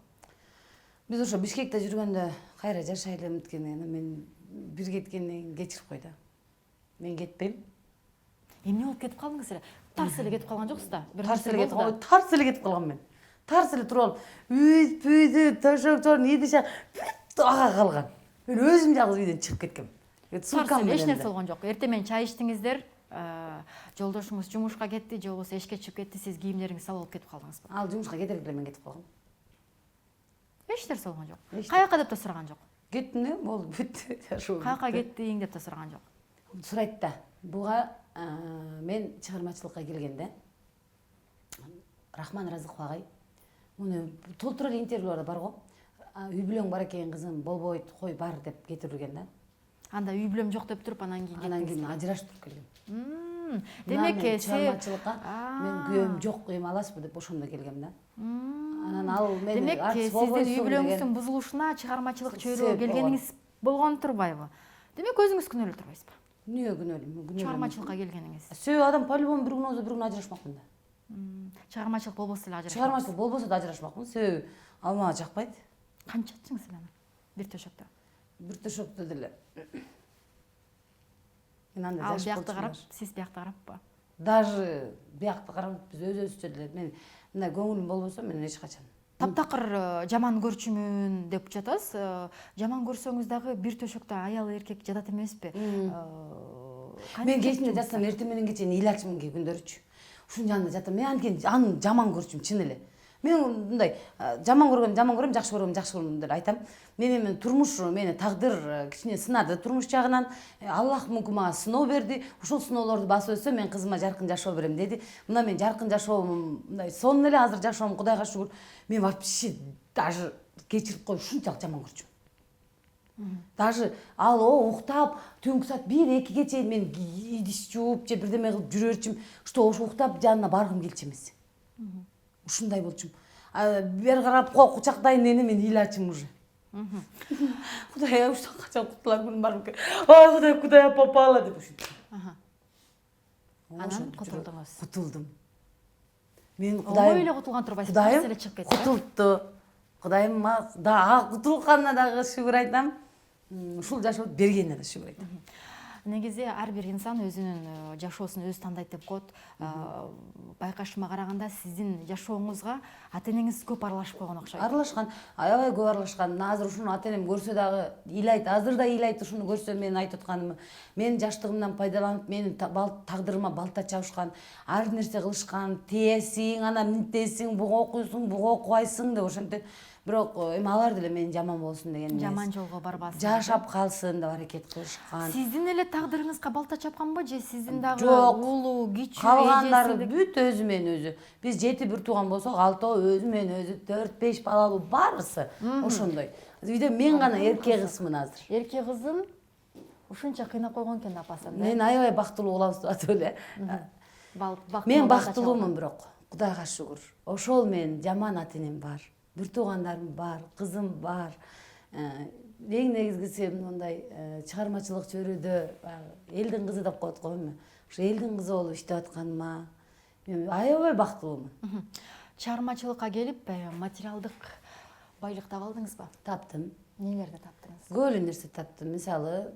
Биз ошо Бишкекте жүргөндө кайра жашайлы эметкенден мен бир кеткенден кийин кечирип кой да. Мен кетпейм. Эмне болуп кетип калдыңыз эле? Тарс эле кетип калган жоксуз да? Тарс эле кетип калгам мен. Тарс эле туруп алып, үйдү, төшөкчөрдүн идише бүт ага калган. Мен өзүм жалгыз үйдөн чыгып кеткем. Тарс эле эч нерсе болгон жок. Эртең менен чай ичтиңиздер, жолдошуңуз жумушка кетти, же болбосо эшикке чыгып кетти, сиз кийимдериңизди салып алып кетип калдыңызбы? Ал жумушка кетерик эле мен кетип калгам. Эч нерсе болгон жок. Каяка деп да сураган жок. Кеттим да, болду, бүттү. Каяка кеттиң деп да сураган жок. Сурайт да. Буга мен чыгармачылыкка келгенде Рахман Разыков агай муну толтура эле интервьюларда бар го. Үй бүлөң бар экен кызым, болбойт, кой бар деп кетирген да. Анда үй бүлөм жок деп туруп анан кийин ажырашып туруп келгем. Демек чыгармачылыкка мен күйөөм жок, эми аласызбы деп ошондо келгем да. Анан ал мени демек сиздин үй бүлөңүздүн бузулушуна чыгармачылык чөйрөгө келгениңиз болгон турбайбы? Демек өзүңүз күнөөлүү турбайсызбы? Эмнеге күнөөлүү? Чыгармачылыкка келгениңиз. Себеби адам по-любому бир күн болсо бир күн ажырашмакмын да. Чыгармачылык болбосо эле ажырашмак. Чыгармачылык болбосо да ажырашмакмын. Себеби ал мага жакпайт. Канча жашыңыз эле ана? Бир төшөктө. Бир төшөктө деле. Мен анда Ал жаш биякты карап, болчумун. сиз биякты караппы? Даже биякты карап биз өзүбүзчө деле мен мындай көңүлүм болбосо мен эч качан. Таптакыр жаман көрчүмүн деп жатасыз. Жаман көрсөңүз дагы бир төшөктө аял эркек жатат эмеспи? Мен кечинде жатсам эртең менен кече ыйлачымын кээ күндөрүчү. Ушунун жанында жатам. Мен анткени аны жаман көрчүм чын эле. Мен мындай жаман көргөм, жакшы көргөм деп айтам. Мен турмуш мени тагдыр кичине сынады турмуш жагынан. Аллах мүмкүн мага сыноо берди. Ушул сыноолорду басып өтсөм мен кызыма жаркын жашоо берем деди. Мына мен жаркын жашоом мындай сонун эле азыр жашоом, Кудайга шүгүр. Мен вообще даже кечирип коюп ушунчалык жаман көрчүм. Даже ал уктап түнкү саат 1-2ге чейин мен идиш жууп же бирдеме кылып жүрө берчүм, что ошо уктап жанына баргым келчү эмес. Ушундай болчумун. Бер карап кучактайын дегенде мен ыйлачым уже. Кудай, ушундан качан кутулар күнүм бар бекен. Ой, Кудай попала деп ушинтип. Анан кутулдуңуз. Кутулдум. Мен Кудайым эле кутулган турбайсыз, тарс эле чыгып кетти. Кутулду. Кудайым да кутулганына дагы шүгүр айтам. Ушул жашоону бергенине да шүгүр айтам. Негизи ар бир инсан өзүнүн жашоосун өзү тандайт деп коет. Байкашыма караганда сиздин жашооңузга ата-энеңиз көп аралашып койгон окшойт. Аралашкан, аябай көп аралашкан. Азыр ушуну ата-энем көрсө дагы ыйлайт, азыр да ыйлайт ушуну көрсө менин айтып атканымды. Менин жаштыгымдан пайдаланып, менин тагдырыма балта чабышкан, ар нерсе кылышкан, тиесиң, анан мынтесиң, буга окуйсуң, буга окубайсың деп ошентип. Бирок эми алар деле менин жаман болсун деген эмес. Жаман жолго барбасын. Жашап калсын деп аракет кылышкан. Сиздин эле тагдырыңызга балта чапканбы же сиздин дагы Жок. уулу, кичүү, Калгандары бүт өзү менен өзү. Биз 7 бир тууган болсок, 6 өзү менен өзү, 4-5 балалуу барысы ошондой. Үйдө мен гана эркек кызмын азыр. Эркек кызын ушунча кыйнап койгон экен апасын. Мен аябай бактылуу кылабыз деп атып эле. Мен бактылуумун бирок, Кудайга шүгүр. Ошол менин жаман ата-энем бар. Бир туугандарым бар, кызым бар. Эң негизгиси мындай чыгармачылык чөйрөдө элдин кызы деп коет го эми. Ошо элдин кызы болуп иштеп атканыма мен аябай бактылуумун. Чыгармачылыкка келип материалдык байлык таап алдыңызбы? Таптым. Нелерди таптыңыз? Көп эле нерсе таптым. Мисалы,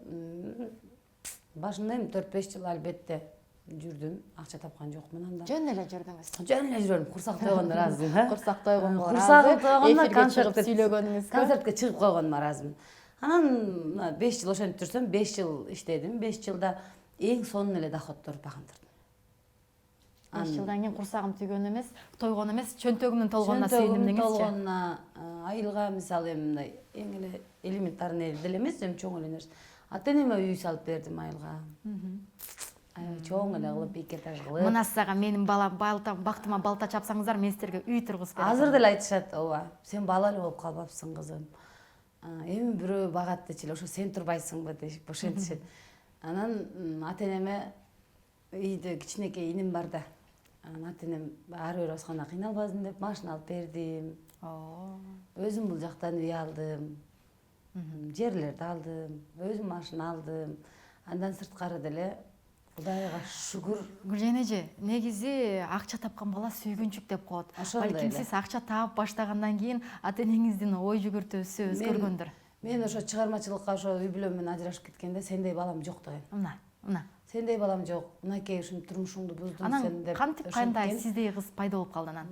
башында эми 4-5 жыл албетте жүрдүм, акча тапкан жокмун анда. Жөн эле жүрдүңүз. Жөн эле жүрөм, курсак тойгондо ыраазымын, а? Курсак тойгондо Курсагым тойгондо концертке сүйлөгөнүңүз. Концертке чыгып койгонума ыраазымын. Анан 5 жыл ошентип жүрсөм, 5 жыл иштедим. 5 жылда эң сонун эле доходдорду багындырдым. 5 жылдан кийин курсагым түйгөн эмес, тойгон эмес, чөнтөгүмдүн толгонуна сүйүндүм деңизчи. Толгонуна айылга мисалы эми мындай эң эле элементарный деле эмес, эми чоң эле нерсе. Ата-энеме үй салып бердим айылга. Чоң эле кылып, экетаж кылып. Мына сага менин балам бактыма балта чапсаңыздар, мен силерге үй тургузуп берем. Азыр деле айтышат, ооба. Сен бала эле болуп калбапсың, кызым. Эми бирөө багат дечи, ошо сен турбайсыңбы дешип ошентишет. Анан ата-энеме үйдө кичинекей иним бар да. Ата-энем ары бери басканда кыйналбасын деп машина алып бердим. Өзүм бул жактан үй алдым. Жерлерди алдым. Өзүм машина алдым. Андан сырткары деле Кудайга шүгүр. Гүлжан эже, негизи акча тапкан бала сүйгүнчүк деп коет. Балким сиз акча таап баштагандан кийин ата-энеңиздин ой жүгүртүүсү өзгөргөндүр. Мен ошо чыгармачылыкка ошо үй бүлөм менен ажырашып кеткенде сендей балам жок деген. Мына, Мына. Сендей балам жок. Мынакей ушинтип турмушуңду буздум Анан сен деп. кантип кандай сиздей кыз пайда болуп калды анан?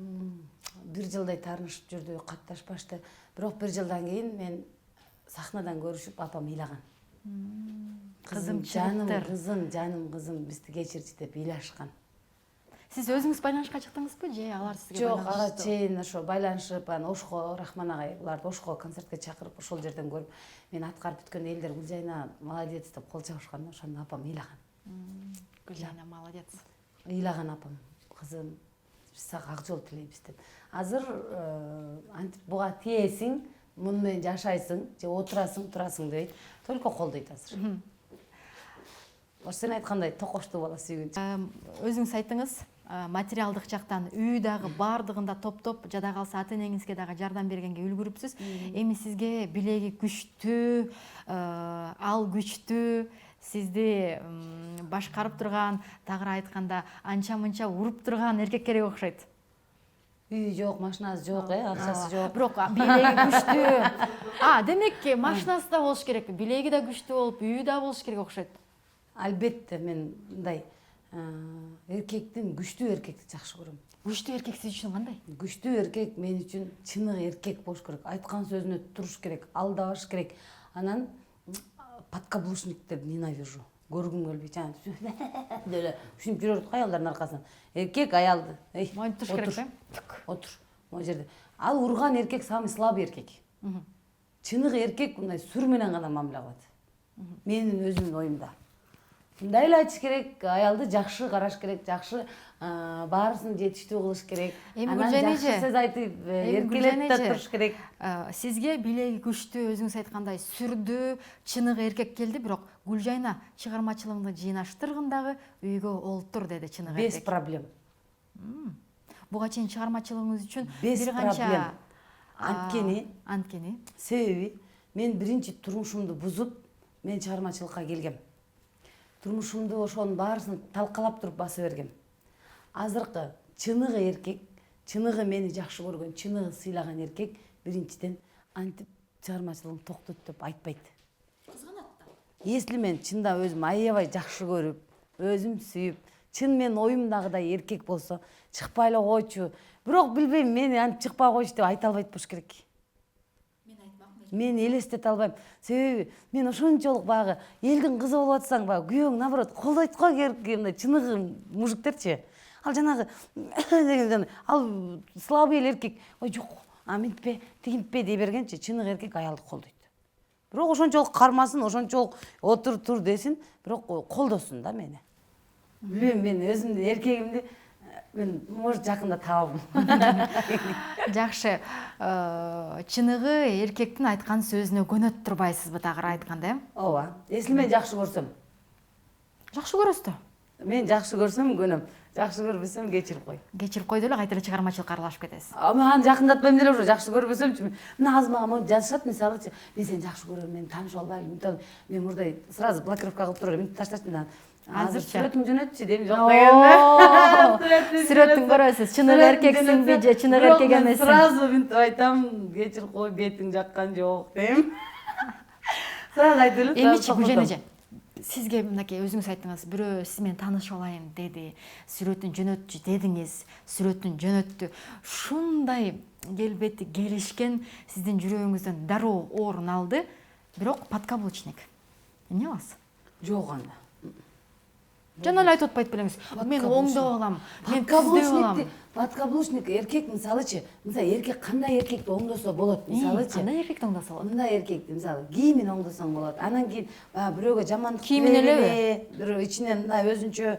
1 жылдай таанышып жүрдү, катташпашты. Бирок 1 жылдан кийин мен сахнадан көрүшүп апам ыйлаган. Кызым, жаным кызым бизди кечирчи деп ыйлашкан. Сиз өзүңүз байланышка чыктыңызбы же алар сизге Жок, ага чейин ошо байланышып, анан Ошко, Рахман агай буларды Ошко концертке чакырып, ошол жерден көрүп, мен аткарып бүткөн элдер Гүлжайна молодец деп кол чабышканда ошондо апам ыйлаган. Гүлжайна молодец. Ыйлаган апам, кызым, биз сага ак жол тилейбиз деп. Азыр антип буга тиесиң, муну менен жашайсың, же отурасың, турасың дебейт, только колдойт азыр. Ошо сен айткандай токоштуу бала сүйгүнчү. Өзүңүз айттыңыз, материалдык жактан үй дагы бардыгында топтоп, жада калса ата энеңизге дагы жардам бергенге үлгүрүпсүз. Эми сизге билеги күчтүү, ал күчтүү, сизди башкарып турган, тагыра айтканда анча-мынча уруп турган эркек керек окшойт. Үйү жок, машинасы жок, акчасы жок. Бирок билеги күчтүү. Демек машинасы да болуш керек, билеги да күчтүү болуп, үйү да болуш керек окшойт. Албетте мен мындай эркектин күчтүү эркекти жакшы көрөм. Күчтүү эркек сиз үчүн кандай? Күчтүү эркек мен үчүн чыныгы эркек болуш керек. Айткан сөзүнө туруш керек, алдабаш керек. Анан подкаблучниктерди ненавижу. Көргүм келбейт. Деле ушинтип жүрөт аялдардын аркасынан. Эркек аялды. Моюнуп туруш керек, Отур. Могу жерде. Ал урган эркек самый слабый эркек. Чыныгы эркек мындай сүр менен гана мамиле кылат. Менин өзүмдүн оюмда. Мындай эле айтыш керек, аялды жакшы караш керек, жакшы баарысын жетиштүү кылыш керек. Анан жакшы сөз айтып, эркелеп да туруш керек. Сизге билеги күчтүү, өзүңүз айткандай сүрдүү, чыныгы эркек келди, бирок Гүлжайна чыгармачылыгыңды жыйнаштыргын үйгө олтур деди чыныгы эркек. Без проблем. Буга чейин чыгармачылыгыңыз үчүн бир канча анткени себеби мен биринчи турмушумду бузуп, мен чыгармачылыкка келгем. Турмушумду ошонун баарысын талкалап туруп баса бергем. Азыркы чыныгы эркек, чыныгы мени жакшы көргөн, чыныгы сыйлаган эркек биринчиден антип чыгармачылыгын токтот деп айтпайт. Кызганат да. Если мен чында өзүм аябай жакшы көрүп, өзүм сүйүп, чын мен оюмдагыдай эркек болсо, чыкпай эле койчу. Бирок билбейм, мени антип чыкпай койчу деп айта албайт болуш керек. Мен элестете албайм. Себеби мен ошончолук баягы элдин кызы болуп атсаң, баягы күйөөң наоборот колдойт го мындай чыныгы мужиктерчи. Ал жанагы ал слабый эркек, ой жок, мынтпе, тигинтпе дей бергенчи, чыныгы эркек аялды колдойт. Бирок ошончолук кармасын, ошончолук отур тур десин, бирок колдосун да мени. Билбейм, мен өзүмдүн эркегимди мен может жакында табам. Жакшы. Чыныгы эркектин айткан сөзүнө көнөт турбайсызбы тагыра айтканда, Ооба. Если мен жакшы көрсөм. Жакшы көрөсүз да. Мен жакшы көрсөм көнөм. Жакшы көрбөсөм кечирип кой. Кечирип койду эле кайта эле чыгармачылыкка аралашып кетесиз. Мен аны жакындатпайм деле уже, жакшы көрбөсөмчү. Мына азыр мага жазышат, мисалычы, мен сени жакшы көрөм, мен таанышып албайм. Мен мурдай сразу блокировка кылып туруп элем, таштачы да. Азыр сүрөтүң жөнөтчү дейм, жок дегенде. Сүрөтүн көрөсүз, чыныгы эркексиңби же чыныгы эркек эмессиң? Сразу мынтип айтам, кечирип кой, бетиң жаккан жок дейм. Сразу айтып эле. Эмичи Гүлжайна эже, сизге мынакей өзүңүз айттыңыз, бирөө сиз менен таанышып алайын деди, сүрөтүн жөнөтчү дедиңиз, сүрөтүн жөнөттү. Ушундай келбети келишкен сиздин жүрөгүңүздөн дароо орун алды, бирок подкаблучник. Эмне кыласыз? Жок анда. Жана эле айтып атпайт белеңиз. Мен оңдоп алам, мен түздөп алам. Подкаблучник эркек мисалычы, эркек кандай эркекти оңдосо болот, мисалычы. Кандай эркекти оңдосо болот? Мындай эркекти мисалы кийимин оңдосоң болот. Анан кийин бирөөгө жамандык кийимин элеби? Бирөө ичинен мындай өзүнчө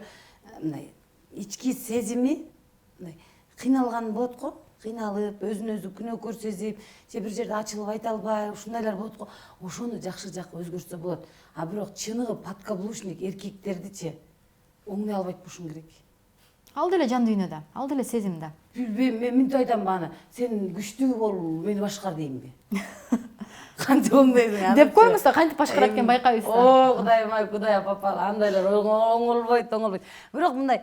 мындай ички сезими мындай кыйналган болот го. Кыйналып, өзүн өзү күнөөкөр сезип, же бир жерде ачылып айта албай, ушундайлар болот го. Ошону жакшы жакка өзгөртсө болот. Бирок чыныгы подкаблучник эркектердичи оңдой албайт болушуң керек. Ал деле жан дүйнөдө, ал деле сезимде. Билбейм, мен мынтип айтам бааны. Сен күчтүү бол, мени башкар деймби? Кантип оңдойсуң? Деп коюңуз да, кантип башкарат экен байкайбыз да. О, Кудайым-ай, Кудай папа, андайлар оңолбойт. Бирок мындай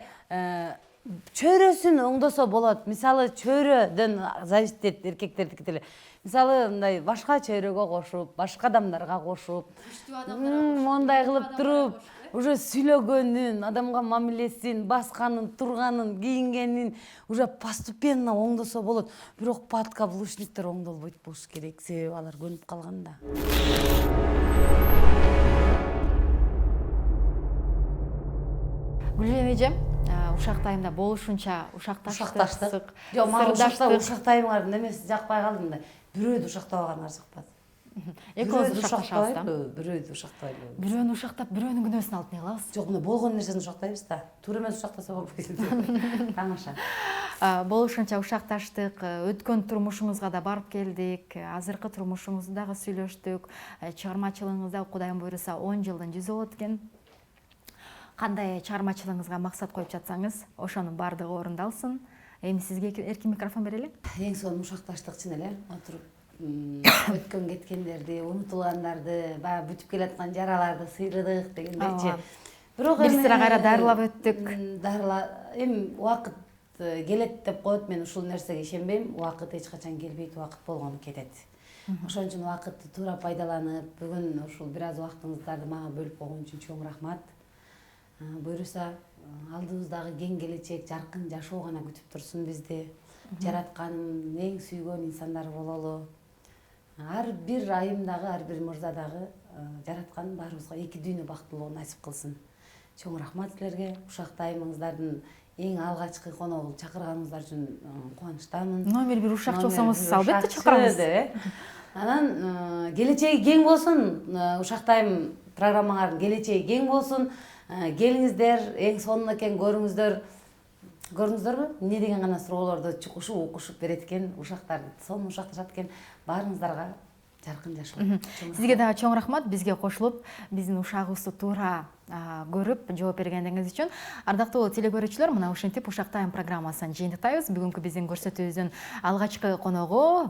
чөйрөсүн оңдосо болот. Мисалы, чөйрөдөн зависит этет эркектердики деле. Мисалы, мындай башка чөйрөгө кошуп, башка адамдарга кошуп, мондай кылып туруп, уже сүйлөгөнүн, адамга мамилесин, басканын, турганын, кийингенин уже постепенно оңдосо болот. Бирок подкаблучниктер оңдолбойт болуш керек, себеби алар көнүп калган да. Гүлжан эже, ушак тайымда болушунча ушакташтык, Жок, мага сырдаштык. ушак тайымдын эмеси жакпай калды да. Бирөөдү ушактабаган арзыкпады. Экөөбүз ушакташабыз да. Бирөөдү ушактайлы. Бирөөнү ушактап, бирөөнүн күнөөсүн алып не кылабыз? Жок, мына болгон нерсени ушактайбыз да. Туура эмес ушактаса болбойт. Тамаша. Болушунча ушакташтык, өткөн турмушуңузга да барып келдик, азыркы турмушуңузду дагы сүйлөштүк, чыгармачылыгыңызда Кудайым буйруса 10 жылдын жүзү болот экен. Кандай чыгармачылыгыңызга максат коюп жатсаңыз, ошонун баардыгы орундалсын. Эми сизге эркин микрофон берели. Эң сонун ушакташтык чын эле. Отуруп өткөн кеткендерди, унутулгандарды, баягы бүтүп келаткан жараларды сыйрыдык дегендейчи. Бирок Бир сыра кайра дарылап өттүк. Эми убакыт келет деп коет, мен ушул нерсеге ишенбейм. Убакыт эч качан келбейт, убакыт болгону кетет. Ошон үчүн убакытты туура пайдаланып, бүгүн ушул бир аз убактыңыздарды мага бөлүп койгон үчүн чоң рахмат. Буйруса алдыбыздагы кең келечек, жаркын жашоо гана күтүп турсун бизди. Жаратканын эң сүйгөн инсандар бололу. Ар бир айымдагы, ар бир мырзадагы жараткан баарыбызга эки дүйнө бактылуу насип кылсын. Чоң рахмат силерге. Ушак тайымыңыздардын эң алгачкы коногу чакырганыңыздар үчүн кубанычтамын. Номер бир ушакчы болсоңуз албетте чакырабыз. Анан келечеги кең болсун, Ушак тайым программаңардын келечеги кең болсун. Келиңиздер, эң сонун экен, көрүңүздөр. Көрдүңүздөрбү? Эмне деген гана суроолорду чукушуп, укушуп берет экен, ушактар сонун ушакташат экен. Баарыңыздарга жаркын жашоо. Сизге дагы чоң рахмат бизге кошулуп, биздин ушагыбызды туура көрүп жооп бергениңиз үчүн. Ардактуу телекөрүүчүлөр, мына ушинтип Ушак тайым программасын жыйынтыктайбыз. Бүгүнкү биздин көрсөтүүбүздүн алгачкы коногу